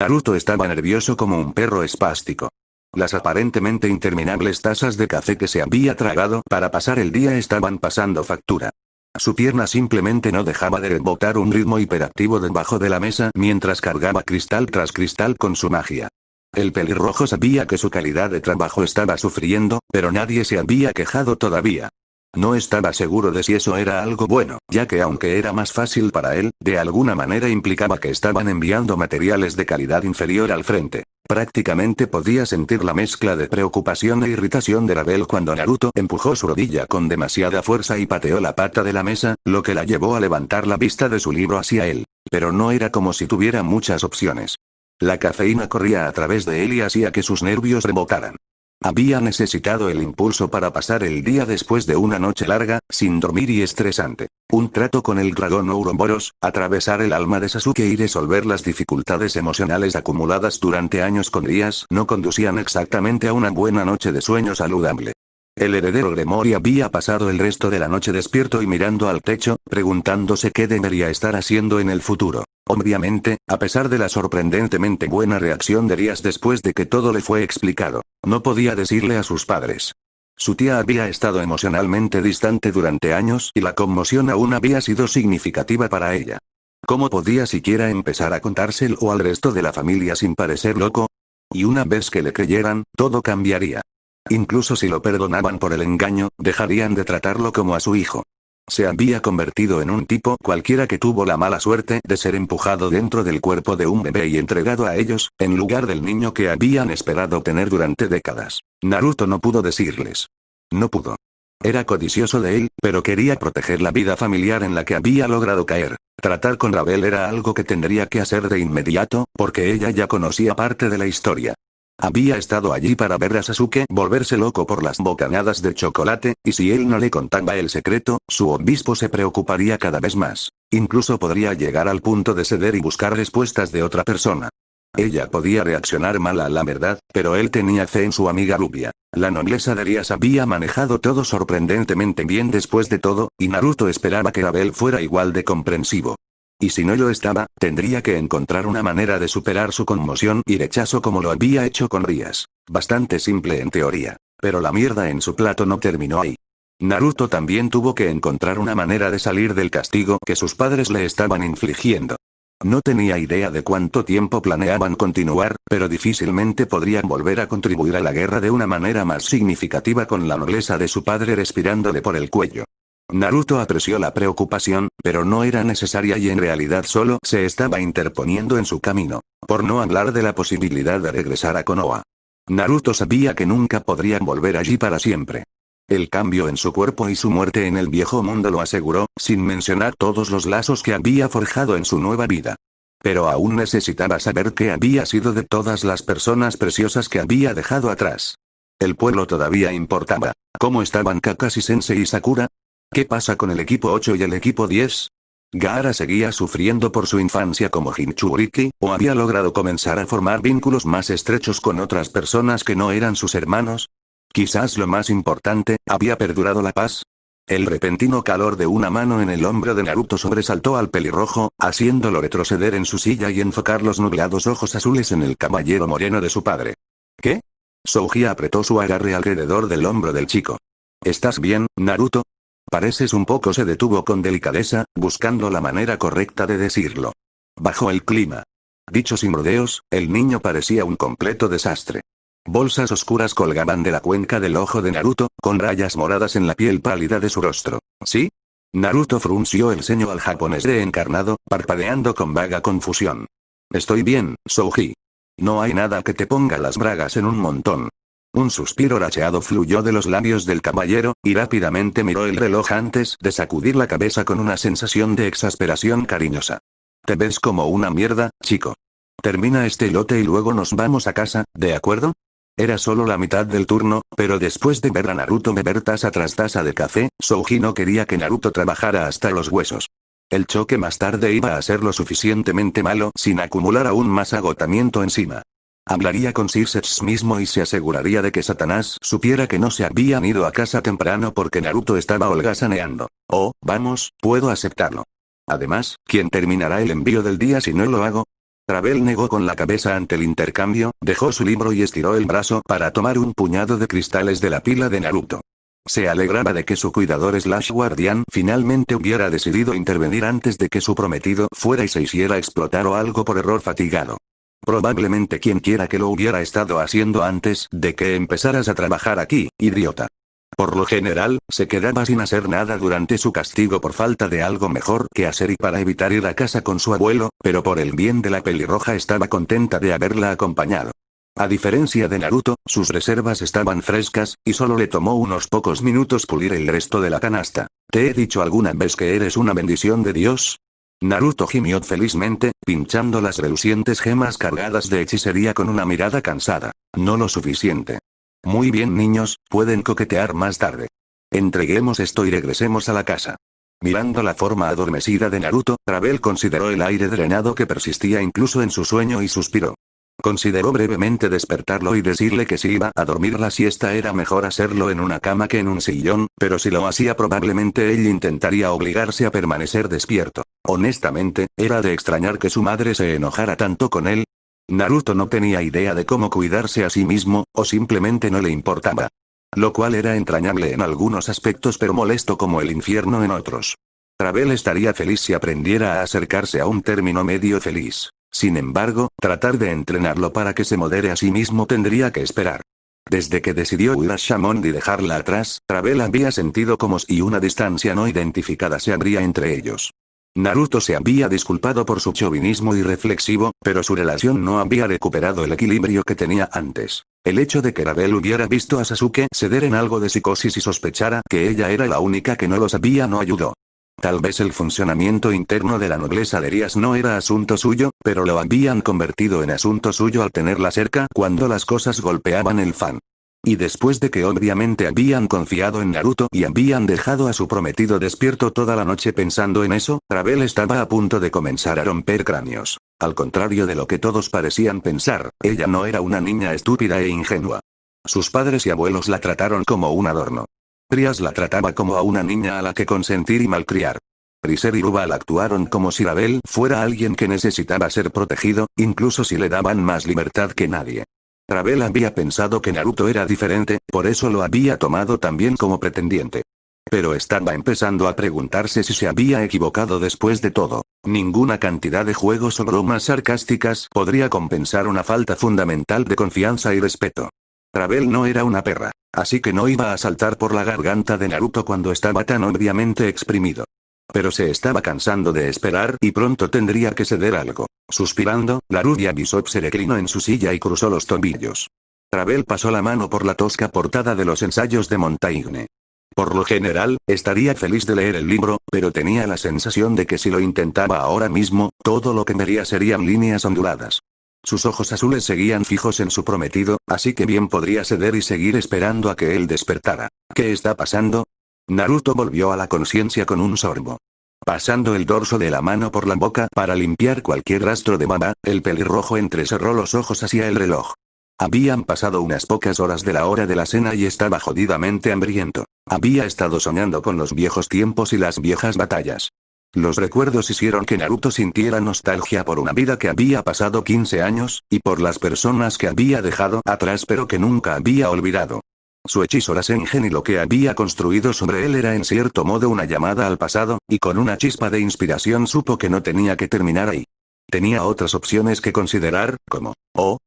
Naruto estaba nervioso como un perro espástico. Las aparentemente interminables tazas de café que se había tragado para pasar el día estaban pasando factura. Su pierna simplemente no dejaba de botar un ritmo hiperactivo debajo de la mesa mientras cargaba cristal tras cristal con su magia. El pelirrojo sabía que su calidad de trabajo estaba sufriendo, pero nadie se había quejado todavía. No estaba seguro de si eso era algo bueno, ya que aunque era más fácil para él, de alguna manera implicaba que estaban enviando materiales de calidad inferior al frente. Prácticamente podía sentir la mezcla de preocupación e irritación de Rabel cuando Naruto empujó su rodilla con demasiada fuerza y pateó la pata de la mesa, lo que la llevó a levantar la vista de su libro hacia él. Pero no era como si tuviera muchas opciones. La cafeína corría a través de él y hacía que sus nervios rebotaran. Había necesitado el impulso para pasar el día después de una noche larga, sin dormir y estresante. Un trato con el dragón Ouroboros, atravesar el alma de Sasuke y resolver las dificultades emocionales acumuladas durante años con días no conducían exactamente a una buena noche de sueño saludable. El heredero Gremory había pasado el resto de la noche despierto y mirando al techo, preguntándose qué debería estar haciendo en el futuro. Obviamente, a pesar de la sorprendentemente buena reacción de Rias después de que todo le fue explicado, no podía decirle a sus padres. Su tía había estado emocionalmente distante durante años y la conmoción aún había sido significativa para ella. ¿Cómo podía siquiera empezar a contárselo al resto de la familia sin parecer loco? Y una vez que le creyeran, todo cambiaría. Incluso si lo perdonaban por el engaño, dejarían de tratarlo como a su hijo. Se había convertido en un tipo cualquiera que tuvo la mala suerte de ser empujado dentro del cuerpo de un bebé y entregado a ellos, en lugar del niño que habían esperado tener durante décadas. Naruto no pudo decirles. No pudo. Era codicioso de él, pero quería proteger la vida familiar en la que había logrado caer. Tratar con Rabel era algo que tendría que hacer de inmediato, porque ella ya conocía parte de la historia. Había estado allí para ver a Sasuke volverse loco por las bocanadas de chocolate, y si él no le contaba el secreto, su obispo se preocuparía cada vez más. Incluso podría llegar al punto de ceder y buscar respuestas de otra persona. Ella podía reaccionar mal a la verdad, pero él tenía fe en su amiga rubia. La nobleza de Rias había manejado todo sorprendentemente bien después de todo, y Naruto esperaba que Abel fuera igual de comprensivo. Y si no lo estaba, tendría que encontrar una manera de superar su conmoción y rechazo como lo había hecho con Rias. Bastante simple en teoría. Pero la mierda en su plato no terminó ahí. Naruto también tuvo que encontrar una manera de salir del castigo que sus padres le estaban infligiendo. No tenía idea de cuánto tiempo planeaban continuar, pero difícilmente podrían volver a contribuir a la guerra de una manera más significativa con la nobleza de su padre respirándole por el cuello. Naruto apreció la preocupación, pero no era necesaria y en realidad solo se estaba interponiendo en su camino, por no hablar de la posibilidad de regresar a Konoha. Naruto sabía que nunca podrían volver allí para siempre. El cambio en su cuerpo y su muerte en el viejo mundo lo aseguró, sin mencionar todos los lazos que había forjado en su nueva vida. Pero aún necesitaba saber qué había sido de todas las personas preciosas que había dejado atrás. El pueblo todavía importaba. ¿Cómo estaban Kakashi Sensei y Sakura? ¿Qué pasa con el equipo 8 y el equipo 10? ¿Gaara seguía sufriendo por su infancia como Jinchuriki, o había logrado comenzar a formar vínculos más estrechos con otras personas que no eran sus hermanos? Quizás lo más importante, ¿había perdurado la paz? El repentino calor de una mano en el hombro de Naruto sobresaltó al pelirrojo, haciéndolo retroceder en su silla y enfocar los nublados ojos azules en el caballero moreno de su padre. ¿Qué? Souji apretó su agarre alrededor del hombro del chico. ¿Estás bien, Naruto? Pareces un poco. Se detuvo con delicadeza, buscando la manera correcta de decirlo. Bajo el clima. Dicho sin rodeos, el niño parecía un completo desastre. Bolsas oscuras colgaban de la cuenca del ojo de Naruto, con rayas moradas en la piel pálida de su rostro. ¿Sí? Naruto frunció el ceño al japonés reencarnado, parpadeando con vaga confusión. Estoy bien, Souji. No hay nada que te ponga las bragas en un montón. Un suspiro racheado fluyó de los labios del caballero, y rápidamente miró el reloj antes de sacudir la cabeza con una sensación de exasperación cariñosa. Te ves como una mierda, chico. Termina este lote y luego nos vamos a casa, ¿de acuerdo? Era solo la mitad del turno, pero después de ver a Naruto beber taza tras taza de café, Souji no quería que Naruto trabajara hasta los huesos. El choque más tarde iba a ser lo suficientemente malo sin acumular aún más agotamiento encima. Hablaría con Circe mismo y se aseguraría de que Satanás supiera que no se habían ido a casa temprano porque Naruto estaba holgazaneando. Oh, vamos, puedo aceptarlo. Además, ¿quién terminará el envío del día si no lo hago? Rabel negó con la cabeza ante el intercambio, dejó su libro y estiró el brazo para tomar un puñado de cristales de la pila de Naruto. Se alegraba de que su cuidador / guardián finalmente hubiera decidido intervenir antes de que su prometido fuera y se hiciera explotar o algo por error fatigado. Probablemente quien quiera que lo hubiera estado haciendo antes de que empezaras a trabajar aquí, idiota. Por lo general, se quedaba sin hacer nada durante su castigo por falta de algo mejor que hacer y para evitar ir a casa con su abuelo, pero por el bien de la pelirroja estaba contenta de haberla acompañado. A diferencia de Naruto, sus reservas estaban frescas, y solo le tomó unos pocos minutos pulir el resto de la canasta. ¿Te he dicho alguna vez que eres una bendición de Dios? Naruto gimió felizmente, pinchando las relucientes gemas cargadas de hechicería con una mirada cansada. No lo suficiente. Muy bien niños, pueden coquetear más tarde. Entreguemos esto y regresemos a la casa. Mirando la forma adormecida de Naruto, Rabel consideró el aire drenado que persistía incluso en su sueño y suspiró. Consideró brevemente despertarlo y decirle que si iba a dormir la siesta era mejor hacerlo en una cama que en un sillón, pero si lo hacía probablemente él intentaría obligarse a permanecer despierto. Honestamente, era de extrañar que su madre se enojara tanto con él. Naruto no tenía idea de cómo cuidarse a sí mismo, o simplemente no le importaba. Lo cual era entrañable en algunos aspectos pero molesto como el infierno en otros. Rabel estaría feliz si aprendiera a acercarse a un término medio feliz. Sin embargo, tratar de entrenarlo para que se modere a sí mismo tendría que esperar. Desde que decidió huir a Shamond y dejarla atrás, Rabel había sentido como si una distancia no identificada se abría entre ellos. Naruto se había disculpado por su chauvinismo irreflexivo, pero su relación no había recuperado el equilibrio que tenía antes. El hecho de que Rabel hubiera visto a Sasuke ceder en algo de psicosis y sospechara que ella era la única que no lo sabía no ayudó. Tal vez el funcionamiento interno de la nobleza de Rías no era asunto suyo, pero lo habían convertido en asunto suyo al tenerla cerca cuando las cosas golpeaban el fan. Y después de que obviamente habían confiado en Naruto y habían dejado a su prometido despierto toda la noche pensando en eso, Rabel estaba a punto de comenzar a romper cráneos. Al contrario de lo que todos parecían pensar, ella no era una niña estúpida e ingenua. Sus padres y abuelos la trataron como un adorno. Rías la trataba como a una niña a la que consentir y malcriar. Freezer y Rubal actuaron como si Rabel fuera alguien que necesitaba ser protegido, incluso si le daban más libertad que nadie. Rabel había pensado que Naruto era diferente, por eso lo había tomado también como pretendiente. Pero estaba empezando a preguntarse si se había equivocado después de todo. Ninguna cantidad de juegos o bromas sarcásticas podría compensar una falta fundamental de confianza y respeto. Rabel no era una perra, así que no iba a saltar por la garganta de Naruto cuando estaba tan obviamente exprimido. Pero se estaba cansando de esperar y pronto tendría que ceder algo. Suspirando, la rubia Bishop se reclinó en su silla y cruzó los tobillos. Rabel pasó la mano por la tosca portada de los ensayos de Montaigne. Por lo general, estaría feliz de leer el libro, pero tenía la sensación de que si lo intentaba ahora mismo, todo lo que vería serían líneas onduladas. Sus ojos azules seguían fijos en su prometido, así que bien podría ceder y seguir esperando a que él despertara. ¿Qué está pasando? Naruto volvió a la conciencia con un sorbo. Pasando el dorso de la mano por la boca para limpiar cualquier rastro de baba, el pelirrojo entrecerró los ojos hacia el reloj. Habían pasado unas pocas horas de la hora de la cena y estaba jodidamente hambriento. Había estado soñando con los viejos tiempos y las viejas batallas. Los recuerdos hicieron que Naruto sintiera nostalgia por una vida que había pasado 15 años, y por las personas que había dejado atrás pero que nunca había olvidado. Su hechizo Rasengan y lo que había construido sobre él era en cierto modo una llamada al pasado, y con una chispa de inspiración supo que no tenía que terminar ahí. Tenía otras opciones que considerar, como,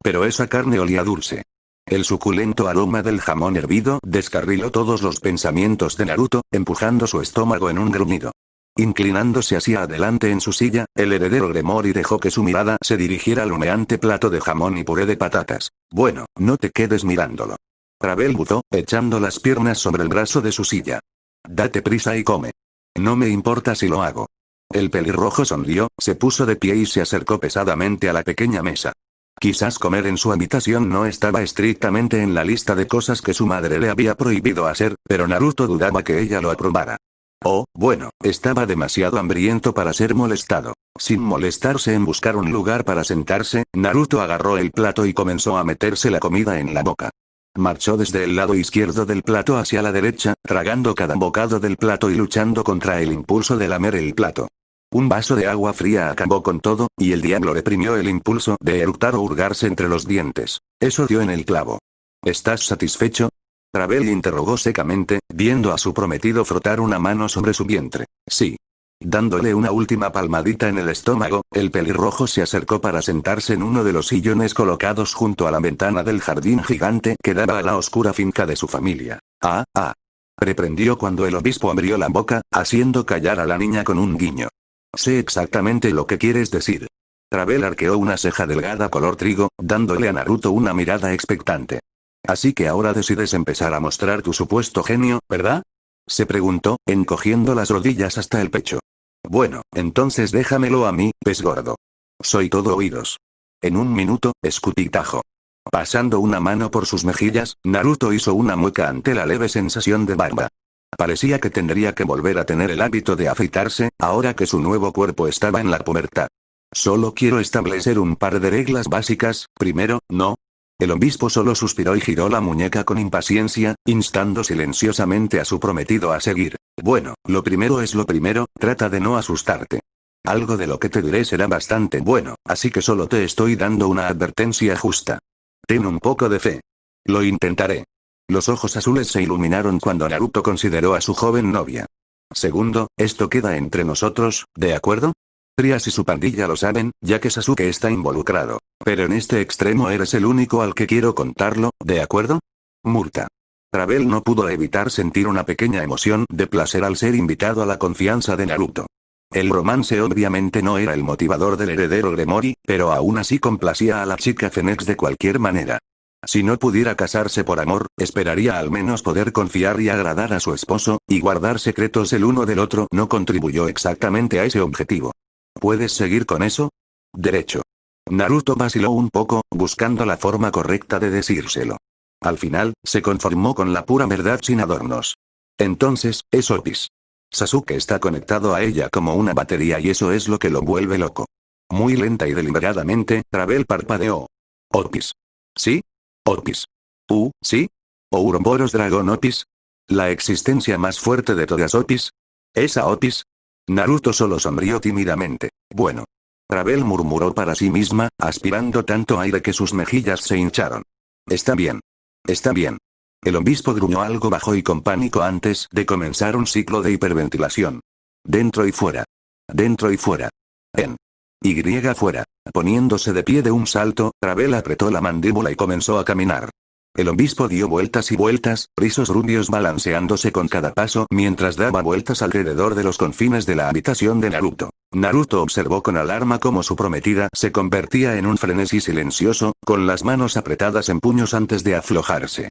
pero esa carne olía dulce. El suculento aroma del jamón hervido descarriló todos los pensamientos de Naruto, empujando su estómago en un gruñido. Inclinándose hacia adelante en su silla, el heredero Gremory dejó que su mirada se dirigiera al humeante plato de jamón y puré de patatas. Bueno, no te quedes mirándolo. Rabel buzó, echando las piernas sobre el brazo de su silla. Date prisa y come. No me importa si lo hago. El pelirrojo sonrió, se puso de pie y se acercó pesadamente a la pequeña mesa. Quizás comer en su habitación no estaba estrictamente en la lista de cosas que su madre le había prohibido hacer, pero Naruto dudaba que ella lo aprobara. Bueno, estaba demasiado hambriento para ser molestado. Sin molestarse en buscar un lugar para sentarse, Naruto agarró el plato y comenzó a meterse la comida en la boca. Marchó desde el lado izquierdo del plato hacia la derecha, tragando cada bocado del plato y luchando contra el impulso de lamer el plato. Un vaso de agua fría acabó con todo, y el diablo reprimió el impulso de eructar o hurgarse entre los dientes. Eso dio en el clavo. ¿Estás satisfecho? Rabel interrogó secamente, viendo a su prometido frotar una mano sobre su vientre. Sí. Dándole una última palmadita en el estómago, el pelirrojo se acercó para sentarse en uno de los sillones colocados junto a la ventana del jardín gigante que daba a la oscura finca de su familia. Reprendió cuando el obispo abrió la boca, haciendo callar a la niña con un guiño. Sé exactamente lo que quieres decir. Rabel arqueó una ceja delgada color trigo, dándole a Naruto una mirada expectante. Así que ahora decides empezar a mostrar tu supuesto genio, ¿verdad? Se preguntó, encogiendo las rodillas hasta el pecho. Bueno, entonces déjamelo a mí, pez gordo. Soy todo oídos. En un minuto, escupitajo. Pasando una mano por sus mejillas, Naruto hizo una mueca ante la leve sensación de barba. Parecía que tendría que volver a tener el hábito de afeitarse, ahora que su nuevo cuerpo estaba en la pubertad. Solo quiero establecer un par de reglas básicas, primero, no. El obispo solo suspiró y giró la muñeca con impaciencia, instando silenciosamente a su prometido a seguir. Bueno, lo primero es lo primero, trata de no asustarte. Algo de lo que te diré será bastante bueno, así que solo te estoy dando una advertencia justa. Ten un poco de fe. Lo intentaré. Los ojos azules se iluminaron cuando Naruto consideró a su joven novia. Segundo, esto queda entre nosotros, ¿de acuerdo? Trias y su pandilla lo saben, ya que Sasuke está involucrado. Pero en este extremo eres el único al que quiero contarlo, ¿de acuerdo? Murta. Ravel no pudo evitar sentir una pequeña emoción de placer al ser invitado a la confianza de Naruto. El romance obviamente no era el motivador del heredero Gremory, pero aún así complacía a la chica Phoenix de cualquier manera. Si no pudiera casarse por amor, esperaría al menos poder confiar y agradar a su esposo, y guardar secretos el uno del otro no contribuyó exactamente a ese objetivo. ¿Puedes seguir con eso? Derecho. Naruto vaciló un poco, buscando la forma correcta de decírselo. Al final, se conformó con la pura verdad sin adornos. Entonces, es Opis. Sasuke está conectado a ella como una batería y eso es lo que lo vuelve loco. Muy lenta y deliberadamente, Ravel parpadeó. Opis. ¿Sí? Opis. ¿Sí? Ouroboros Dragón Opis. ¿La existencia más fuerte de todas Opis? ¿Esa Opis? Naruto solo sonrió tímidamente. Bueno. Ravel murmuró para sí misma, aspirando tanto aire que sus mejillas se hincharon. Está bien. Está bien. El obispo gruñó algo bajo y con pánico antes de comenzar un ciclo de hiperventilación. Dentro y fuera. Dentro y fuera. En. Y fuera. Poniéndose de pie de un salto, Ravel apretó la mandíbula y comenzó a caminar. El obispo dio vueltas y vueltas, rizos rubios balanceándose con cada paso mientras daba vueltas alrededor de los confines de la habitación de Naruto. Naruto observó con alarma cómo su prometida se convertía en un frenesí silencioso, con las manos apretadas en puños antes de aflojarse.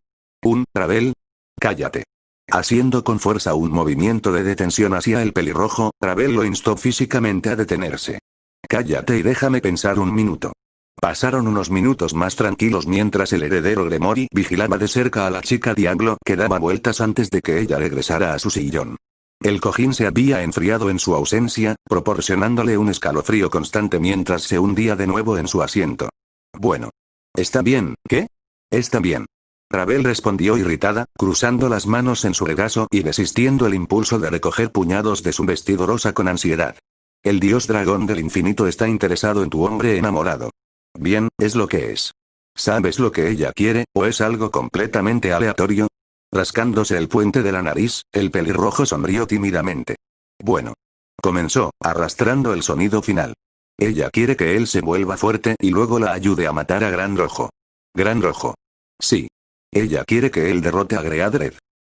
Ravel. Cállate. Haciendo con fuerza un movimiento de detención hacia el pelirrojo, Ravel lo instó físicamente a detenerse. Cállate y déjame pensar un minuto. Pasaron unos minutos más tranquilos mientras el heredero Gremory vigilaba de cerca a la chica Diablo que daba vueltas antes de que ella regresara a su sillón. El cojín se había enfriado en su ausencia, proporcionándole un escalofrío constante mientras se hundía de nuevo en su asiento. Bueno. Está bien, ¿qué? Está bien. Ravel respondió irritada, cruzando las manos en su regazo y resistiendo el impulso de recoger puñados de su vestido rosa con ansiedad. El dios dragón del infinito está interesado en tu hombre enamorado. Bien, es lo que es. ¿Sabes lo que ella quiere, o es algo completamente aleatorio? Rascándose el puente de la nariz, el pelirrojo sonrió tímidamente. Bueno. Comenzó, arrastrando el sonido final. Ella quiere que él se vuelva fuerte y luego la ayude a matar a Gran Rojo. Gran Rojo. Sí. Ella quiere que él derrote a Greadred.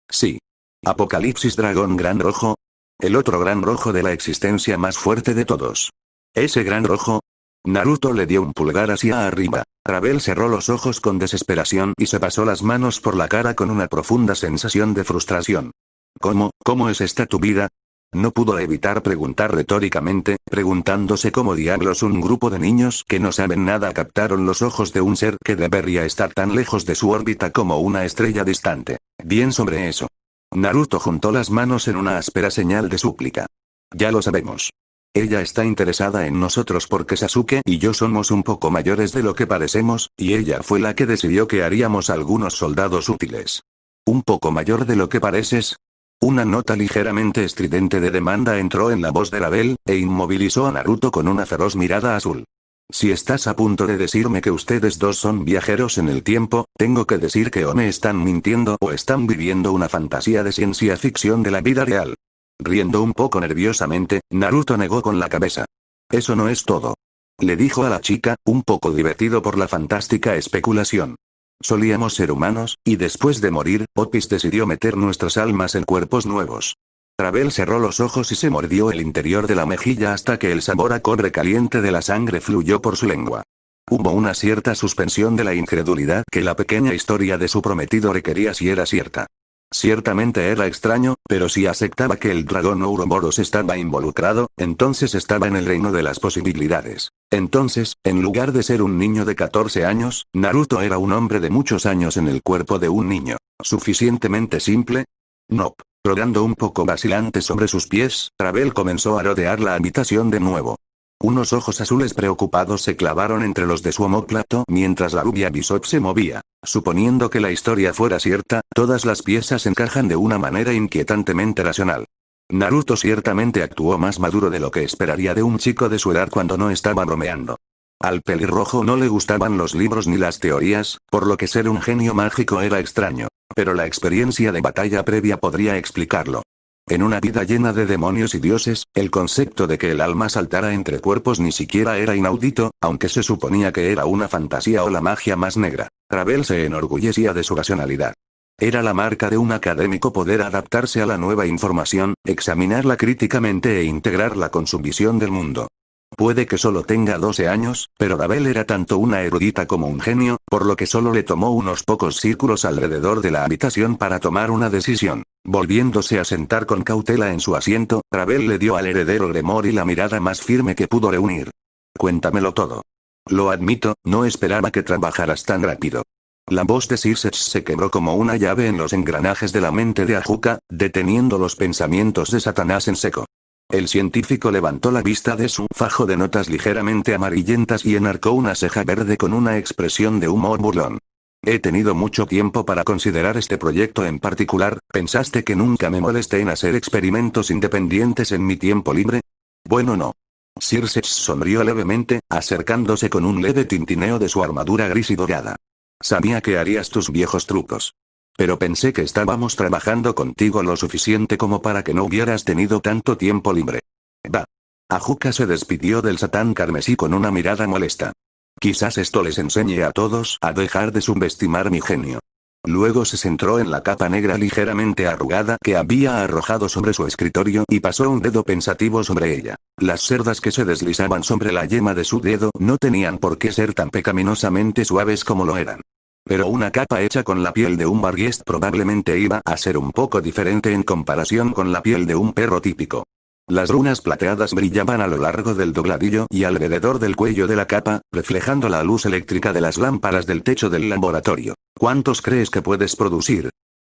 Sí. Apocalipsis Dragón Gran Rojo. El otro Gran Rojo de la existencia más fuerte de todos. ¿Ese Gran Rojo? Naruto le dio un pulgar hacia arriba. Ravel cerró los ojos con desesperación y se pasó las manos por la cara con una profunda sensación de frustración. ¿Cómo es esta tu vida? No pudo evitar preguntar retóricamente, preguntándose cómo diablos un grupo de niños que no saben nada captaron los ojos de un ser que debería estar tan lejos de su órbita como una estrella distante. Bien sobre eso. Naruto juntó las manos en una áspera señal de súplica. Ya lo sabemos. Ella está interesada en nosotros porque Sasuke y yo somos un poco mayores de lo que parecemos, y ella fue la que decidió que haríamos algunos soldados útiles. ¿Un poco mayor de lo que pareces? Una nota ligeramente estridente de demanda entró en la voz de Ravel, e inmovilizó a Naruto con una feroz mirada azul. Si estás a punto de decirme que ustedes dos son viajeros en el tiempo, tengo que decir que o me están mintiendo o están viviendo una fantasía de ciencia ficción de la vida real. Riendo un poco nerviosamente, Naruto negó con la cabeza. Eso no es todo. Le dijo a la chica, un poco divertido por la fantástica especulación. Solíamos ser humanos, y después de morir, Opis decidió meter nuestras almas en cuerpos nuevos. Ravel cerró los ojos y se mordió el interior de la mejilla hasta que el sabor a cobre caliente de la sangre fluyó por su lengua. Hubo una cierta suspensión de la incredulidad que la pequeña historia de su prometido requería si era cierta. Ciertamente era extraño, pero si aceptaba que el dragón Ouroboros estaba involucrado, entonces estaba en el reino de las posibilidades. Entonces, en lugar de ser un niño de 14 años, Naruto era un hombre de muchos años en el cuerpo de un niño. ¿Suficientemente simple? Nope. Rodando un poco vacilante sobre sus pies, Ravel comenzó a rodear la habitación de nuevo. Unos ojos azules preocupados se clavaron entre los de su omóplato mientras la rubia Bishop se movía. Suponiendo que la historia fuera cierta, todas las piezas encajan de una manera inquietantemente racional. Naruto ciertamente actuó más maduro de lo que esperaría de un chico de su edad cuando no estaba bromeando. Al pelirrojo no le gustaban los libros ni las teorías, por lo que ser un genio mágico era extraño. Pero la experiencia de batalla previa podría explicarlo. En una vida llena de demonios y dioses, el concepto de que el alma saltara entre cuerpos ni siquiera era inaudito, aunque se suponía que era una fantasía o la magia más negra. Ravel se enorgullecía de su racionalidad. Era la marca de un académico poder adaptarse a la nueva información, examinarla críticamente e integrarla con su visión del mundo. Puede que solo tenga 12 años, pero Ravel era tanto una erudita como un genio, por lo que solo le tomó unos pocos círculos alrededor de la habitación para tomar una decisión. Volviéndose a sentar con cautela en su asiento, Ravel le dio al heredero Gremory la mirada más firme que pudo reunir. Cuéntamelo todo. Lo admito, no esperaba que trabajaras tan rápido. La voz de Circe se quebró como una llave en los engranajes de la mente de Ajuka, deteniendo los pensamientos de Satanás en seco. El científico levantó la vista de su fajo de notas ligeramente amarillentas y enarcó una ceja verde con una expresión de humor burlón. He tenido mucho tiempo para considerar este proyecto en particular. ¿Pensaste que nunca me molesté en hacer experimentos independientes en mi tiempo libre? Bueno, no. Circe sonrió levemente, acercándose con un leve tintineo de su armadura gris y dorada. Sabía que harías tus viejos trucos. Pero pensé que estábamos trabajando contigo lo suficiente como para que no hubieras tenido tanto tiempo libre. Va. Ajuka se despidió del Satán carmesí con una mirada molesta. Quizás esto les enseñe a todos a dejar de subestimar mi genio. Luego se centró en la capa negra ligeramente arrugada que había arrojado sobre su escritorio y pasó un dedo pensativo sobre ella. Las cerdas que se deslizaban sobre la yema de su dedo no tenían por qué ser tan pecaminosamente suaves como lo eran. Pero una capa hecha con la piel de un Barghest probablemente iba a ser un poco diferente en comparación con la piel de un perro típico. Las runas plateadas brillaban a lo largo del dobladillo y alrededor del cuello de la capa, reflejando la luz eléctrica de las lámparas del techo del laboratorio. ¿Cuántos crees que puedes producir?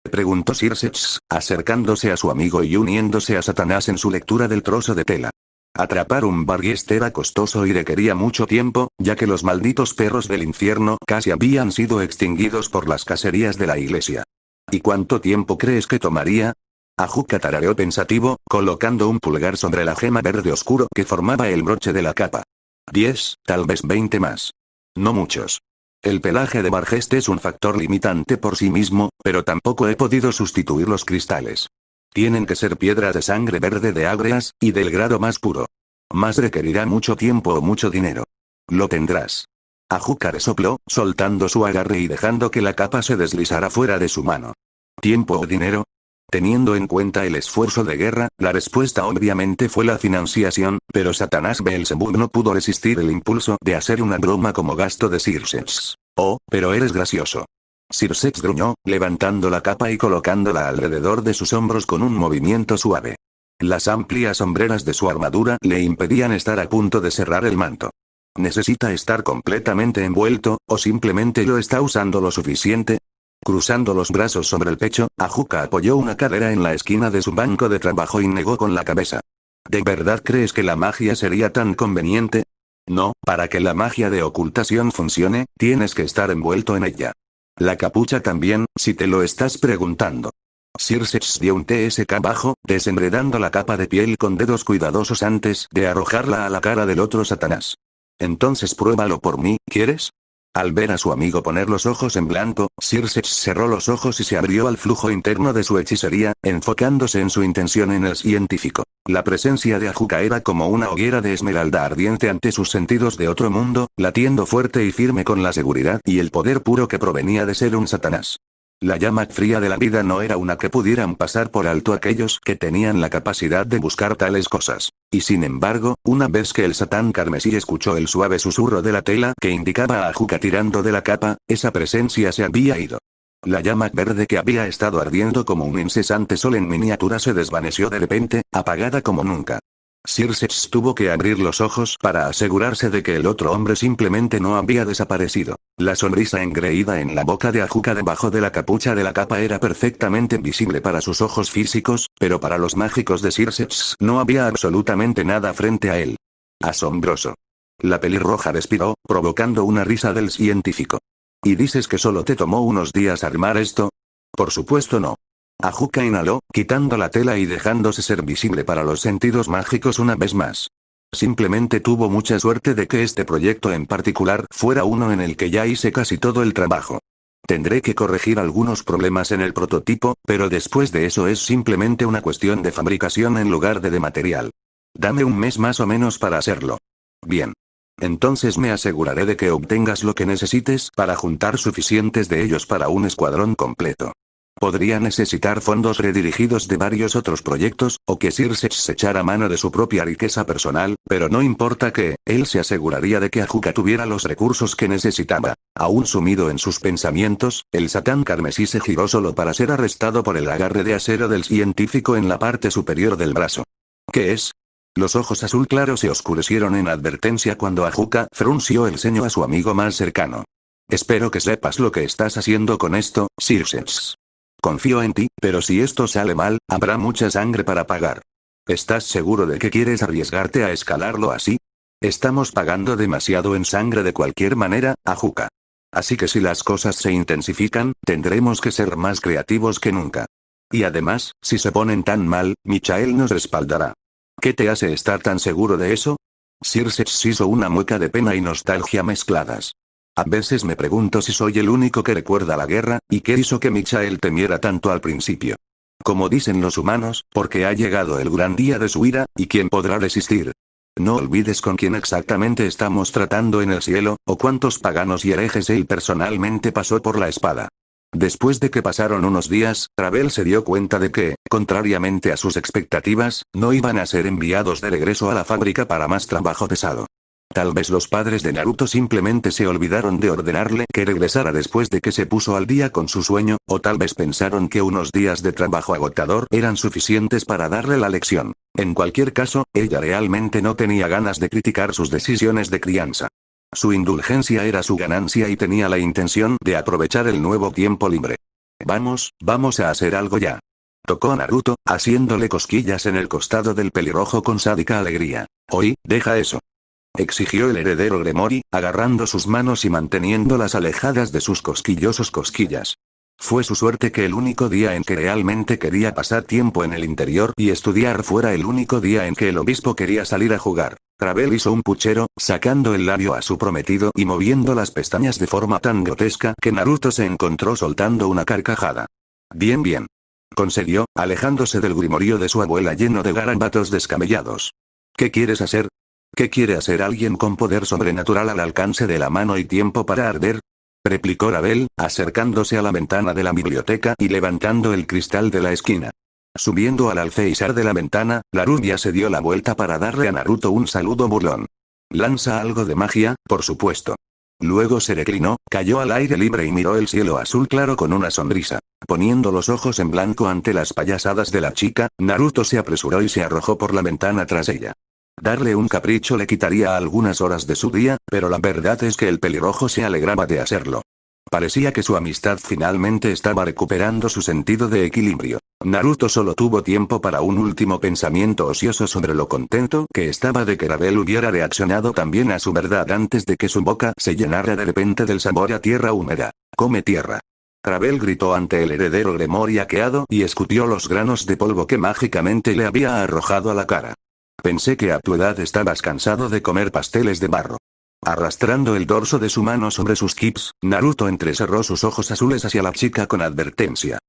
Preguntó Circe, acercándose a su amigo y uniéndose a Satanás en su lectura del trozo de tela. Atrapar un Barghest era costoso y requería mucho tiempo, ya que los malditos perros del infierno casi habían sido extinguidos por las cacerías de la iglesia. ¿Y cuánto tiempo crees que tomaría? Ajuka tarareó pensativo, colocando un pulgar sobre la gema verde oscuro que formaba el broche de la capa. 10, tal vez 20 más. No muchos. El pelaje de Barghest es un factor limitante por sí mismo, pero tampoco he podido sustituir los cristales. Tienen que ser piedras de sangre verde de Ágreas, y del grado más puro. Más requerirá mucho tiempo o mucho dinero. Lo tendrás. Ajuka resopló, soltando su agarre y dejando que la capa se deslizara fuera de su mano. ¿Tiempo o dinero? Teniendo en cuenta el esfuerzo de guerra, la respuesta obviamente fue la financiación, pero Satanás Beelzebub no pudo resistir el impulso de hacer una broma como gasto de Circe. Oh, pero eres gracioso. Circe gruñó, levantando la capa y colocándola alrededor de sus hombros con un movimiento suave. Las amplias hombreras de su armadura le impedían estar a punto de cerrar el manto. ¿Necesita estar completamente envuelto, o simplemente lo está usando lo suficiente? Cruzando los brazos sobre el pecho, Ajuka apoyó una cadera en la esquina de su banco de trabajo y negó con la cabeza. ¿De verdad crees que la magia sería tan conveniente? No, para que la magia de ocultación funcione, tienes que estar envuelto en ella. La capucha también, si te lo estás preguntando. Circe dio un TSK bajo, desenredando la capa de piel con dedos cuidadosos antes de arrojarla a la cara del otro Satanás. Entonces pruébalo por mí, ¿quieres? Al ver a su amigo poner los ojos en blanco, Circe cerró los ojos y se abrió al flujo interno de su hechicería, enfocándose en su intención en el científico. La presencia de Ajuka era como una hoguera de esmeralda ardiente ante sus sentidos de otro mundo, latiendo fuerte y firme con la seguridad y el poder puro que provenía de ser un Satanás. La llama fría de la vida no era una que pudieran pasar por alto aquellos que tenían la capacidad de buscar tales cosas. Y sin embargo, una vez que el Satán carmesí escuchó el suave susurro de la tela que indicaba a Ajuka tirando de la capa, esa presencia se había ido. La llama verde que había estado ardiendo como un incesante sol en miniatura se desvaneció de repente, apagada como nunca. Circe tuvo que abrir los ojos para asegurarse de que el otro hombre simplemente no había desaparecido. La sonrisa engreída en la boca de Ajuka debajo de la capucha de la capa era perfectamente visible para sus ojos físicos, pero para los mágicos de Circe no había absolutamente nada frente a él. Asombroso. La pelirroja respiró, provocando una risa del científico. ¿Y dices que solo te tomó unos días armar esto? Por supuesto no. Ajuka inhaló, quitando la tela y dejándose ser visible para los sentidos mágicos una vez más. Simplemente tuvo mucha suerte de que este proyecto en particular fuera uno en el que ya hice casi todo el trabajo. Tendré que corregir algunos problemas en el prototipo, pero después de eso es simplemente una cuestión de fabricación en lugar de material. Dame un mes más o menos para hacerlo. Bien. Entonces me aseguraré de que obtengas lo que necesites para juntar suficientes de ellos para un escuadrón completo. Podría necesitar fondos redirigidos de varios otros proyectos, o que Circe se echara mano de su propia riqueza personal, pero no importa que, él se aseguraría de que Ajuka tuviera los recursos que necesitaba. Aún sumido en sus pensamientos, el Satán Carmesí se giró solo para ser arrestado por el agarre de acero del científico en la parte superior del brazo. ¿Qué es? Los ojos azul claro se oscurecieron en advertencia cuando Ajuka frunció el ceño a su amigo más cercano. Espero que sepas lo que estás haciendo con esto, Circe. Confío en ti, pero si esto sale mal, habrá mucha sangre para pagar. ¿Estás seguro de que quieres arriesgarte a escalarlo así? Estamos pagando demasiado en sangre de cualquier manera, Ajuka. Así que si las cosas se intensifican, tendremos que ser más creativos que nunca. Y además, si se ponen tan mal, Michael nos respaldará. ¿Qué te hace estar tan seguro de eso? Circe hizo una mueca de pena y nostalgia mezcladas. A veces me pregunto si soy el único que recuerda la guerra, y qué hizo que Michael temiera tanto al principio. Como dicen los humanos, porque ha llegado el gran día de su ira, ¿y quién podrá resistir? No olvides con quién exactamente estamos tratando en el cielo, o cuántos paganos y herejes él personalmente pasó por la espada. Después de que pasaron unos días, Ravel se dio cuenta de que, contrariamente a sus expectativas, no iban a ser enviados de regreso a la fábrica para más trabajo pesado. Tal vez los padres de Naruto simplemente se olvidaron de ordenarle que regresara después de que se puso al día con su sueño, o tal vez pensaron que unos días de trabajo agotador eran suficientes para darle la lección. En cualquier caso, ella realmente no tenía ganas de criticar sus decisiones de crianza. Su indulgencia era su ganancia y tenía la intención de aprovechar el nuevo tiempo libre. Vamos a hacer algo ya. Tocó a Naruto, haciéndole cosquillas en el costado del pelirrojo con sádica alegría. Oi, deja eso. Exigió el heredero Gremori, agarrando sus manos y manteniéndolas alejadas de sus cosquillosos cosquillas. Fue su suerte que el único día en que realmente quería pasar tiempo en el interior y estudiar fuera el único día en que el obispo quería salir a jugar. Ravel hizo un puchero, sacando el labio a su prometido y moviendo las pestañas de forma tan grotesca que Naruto se encontró soltando una carcajada. Bien. Consiguió, alejándose del grimorio de su abuela lleno de garabatos descabellados. ¿Qué quieres hacer? ¿Qué quiere hacer alguien con poder sobrenatural al alcance de la mano y tiempo para arder? Replicó Ravel, acercándose a la ventana de la biblioteca y levantando el cristal de la esquina. Subiendo al alféizar de la ventana, la rubia se dio la vuelta para darle a Naruto un saludo burlón. Lanza algo de magia, por supuesto. Luego se reclinó, cayó al aire libre y miró el cielo azul claro con una sonrisa. Poniendo los ojos en blanco ante las payasadas de la chica, Naruto se apresuró y se arrojó por la ventana tras ella. Darle un capricho le quitaría algunas horas de su día, pero la verdad es que el pelirrojo se alegraba de hacerlo. Parecía que su amistad finalmente estaba recuperando su sentido de equilibrio. Naruto solo tuvo tiempo para un último pensamiento ocioso sobre lo contento que estaba de que Ravel hubiera reaccionado también a su verdad antes de que su boca se llenara de repente del sabor a tierra húmeda. ¡Come tierra! Ravel gritó ante el heredero Gremori hackado y escupió los granos de polvo que mágicamente le había arrojado a la cara. Pensé que a tu edad estabas cansado de comer pasteles de barro. Arrastrando el dorso de su mano sobre sus kips, Naruto entrecerró sus ojos azules hacia la chica con advertencia.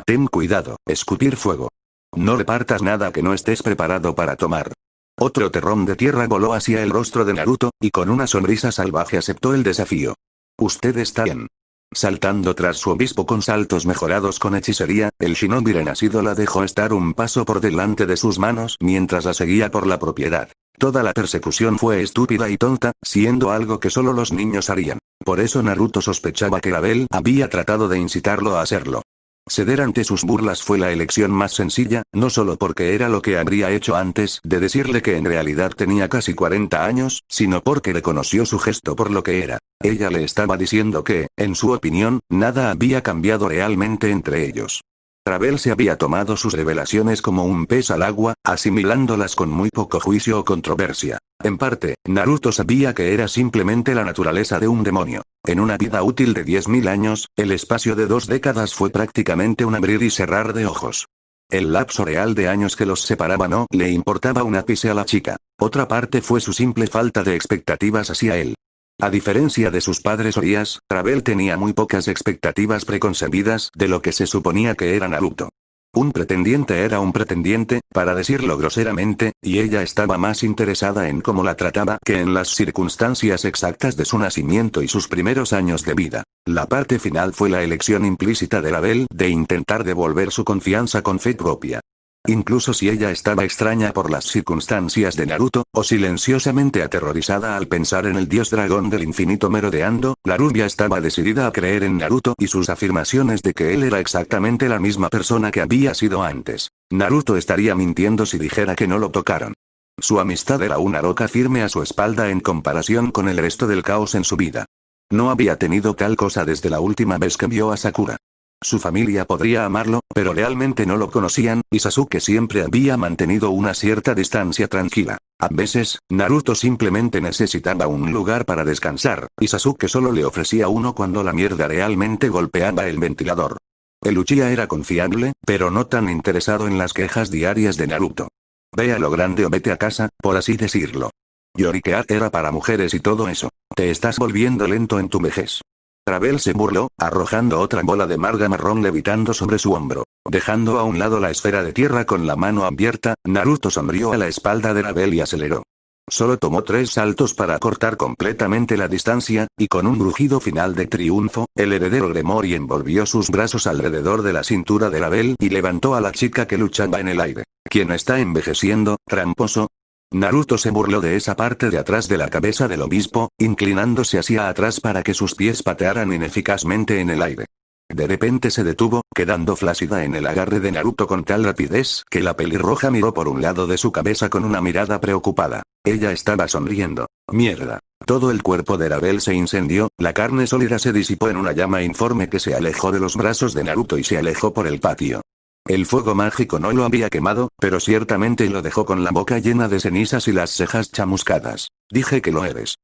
Ten cuidado, escupir fuego. No repartas nada que no estés preparado para tomar. Otro terrón de tierra voló hacia el rostro de Naruto, y con una sonrisa salvaje aceptó el desafío. Usted está bien. Saltando tras su obispo con saltos mejorados con hechicería, el shinobi renacido la dejó estar un paso por delante de sus manos mientras la seguía por la propiedad. Toda la persecución fue estúpida y tonta, siendo algo que solo los niños harían. Por eso Naruto sospechaba que Ravel había tratado de incitarlo a hacerlo. Ceder ante sus burlas fue la elección más sencilla, no solo porque era lo que habría hecho antes de decirle que en realidad tenía casi 40 años, sino porque reconoció su gesto por lo que era. Ella le estaba diciendo que, en su opinión, nada había cambiado realmente entre ellos. Ravel se había tomado sus revelaciones como un pez al agua, asimilándolas con muy poco juicio o controversia. En parte, Naruto sabía que era simplemente la naturaleza de un demonio. En una vida útil de 10.000 años, el espacio de 2 décadas fue prácticamente un abrir y cerrar de ojos. El lapso real de años que los separaba no le importaba un ápice a la chica. Otra parte fue su simple falta de expectativas hacia él. A diferencia de sus padres Orías, Ravel tenía muy pocas expectativas preconcebidas de lo que se suponía que era Naruto. Un pretendiente era un pretendiente, para decirlo groseramente, y ella estaba más interesada en cómo la trataba que en las circunstancias exactas de su nacimiento y sus primeros años de vida. La parte final fue la elección implícita de Ravel de intentar devolver su confianza con fe propia. Incluso si ella estaba extraña por las circunstancias de Naruto, o silenciosamente aterrorizada al pensar en el dios dragón del infinito merodeando, la rubia estaba decidida a creer en Naruto y sus afirmaciones de que él era exactamente la misma persona que había sido antes. Naruto estaría mintiendo si dijera que no lo tocaron. Su amistad era una roca firme a su espalda en comparación con el resto del caos en su vida. No había tenido tal cosa desde la última vez que vio a Sakura. Su familia podría amarlo, pero realmente no lo conocían, y Sasuke siempre había mantenido una cierta distancia tranquila. A veces, Naruto simplemente necesitaba un lugar para descansar, y Sasuke solo le ofrecía uno cuando la mierda realmente golpeaba el ventilador. El Uchiha era confiable, pero no tan interesado en las quejas diarias de Naruto. Ve a lo grande o vete a casa, por así decirlo. Lloriquear era para mujeres y todo eso. Te estás volviendo lento en tu vejez. Ravel se burló, arrojando otra bola de marga marrón levitando sobre su hombro. Dejando a un lado la esfera de tierra con la mano abierta, Naruto sonrió a la espalda de Ravel y aceleró. Solo tomó 3 saltos para cortar completamente la distancia, y con un rugido final de triunfo, el heredero Gremory envolvió sus brazos alrededor de la cintura de Ravel y levantó a la chica que luchaba en el aire. ¿Quién está envejeciendo, tramposo? Naruto se burló de esa parte de atrás de la cabeza del obispo, inclinándose hacia atrás para que sus pies patearan ineficazmente en el aire. De repente se detuvo, quedando flácida en el agarre de Naruto con tal rapidez que la pelirroja miró por un lado de su cabeza con una mirada preocupada. Ella estaba sonriendo. Mierda. Todo el cuerpo de Ravel se incendió, la carne sólida se disipó en una llama informe que se alejó de los brazos de Naruto y se alejó por el patio. El fuego mágico no lo había quemado, pero ciertamente lo dejó con la boca llena de cenizas y las cejas chamuscadas. Dije que lo eres.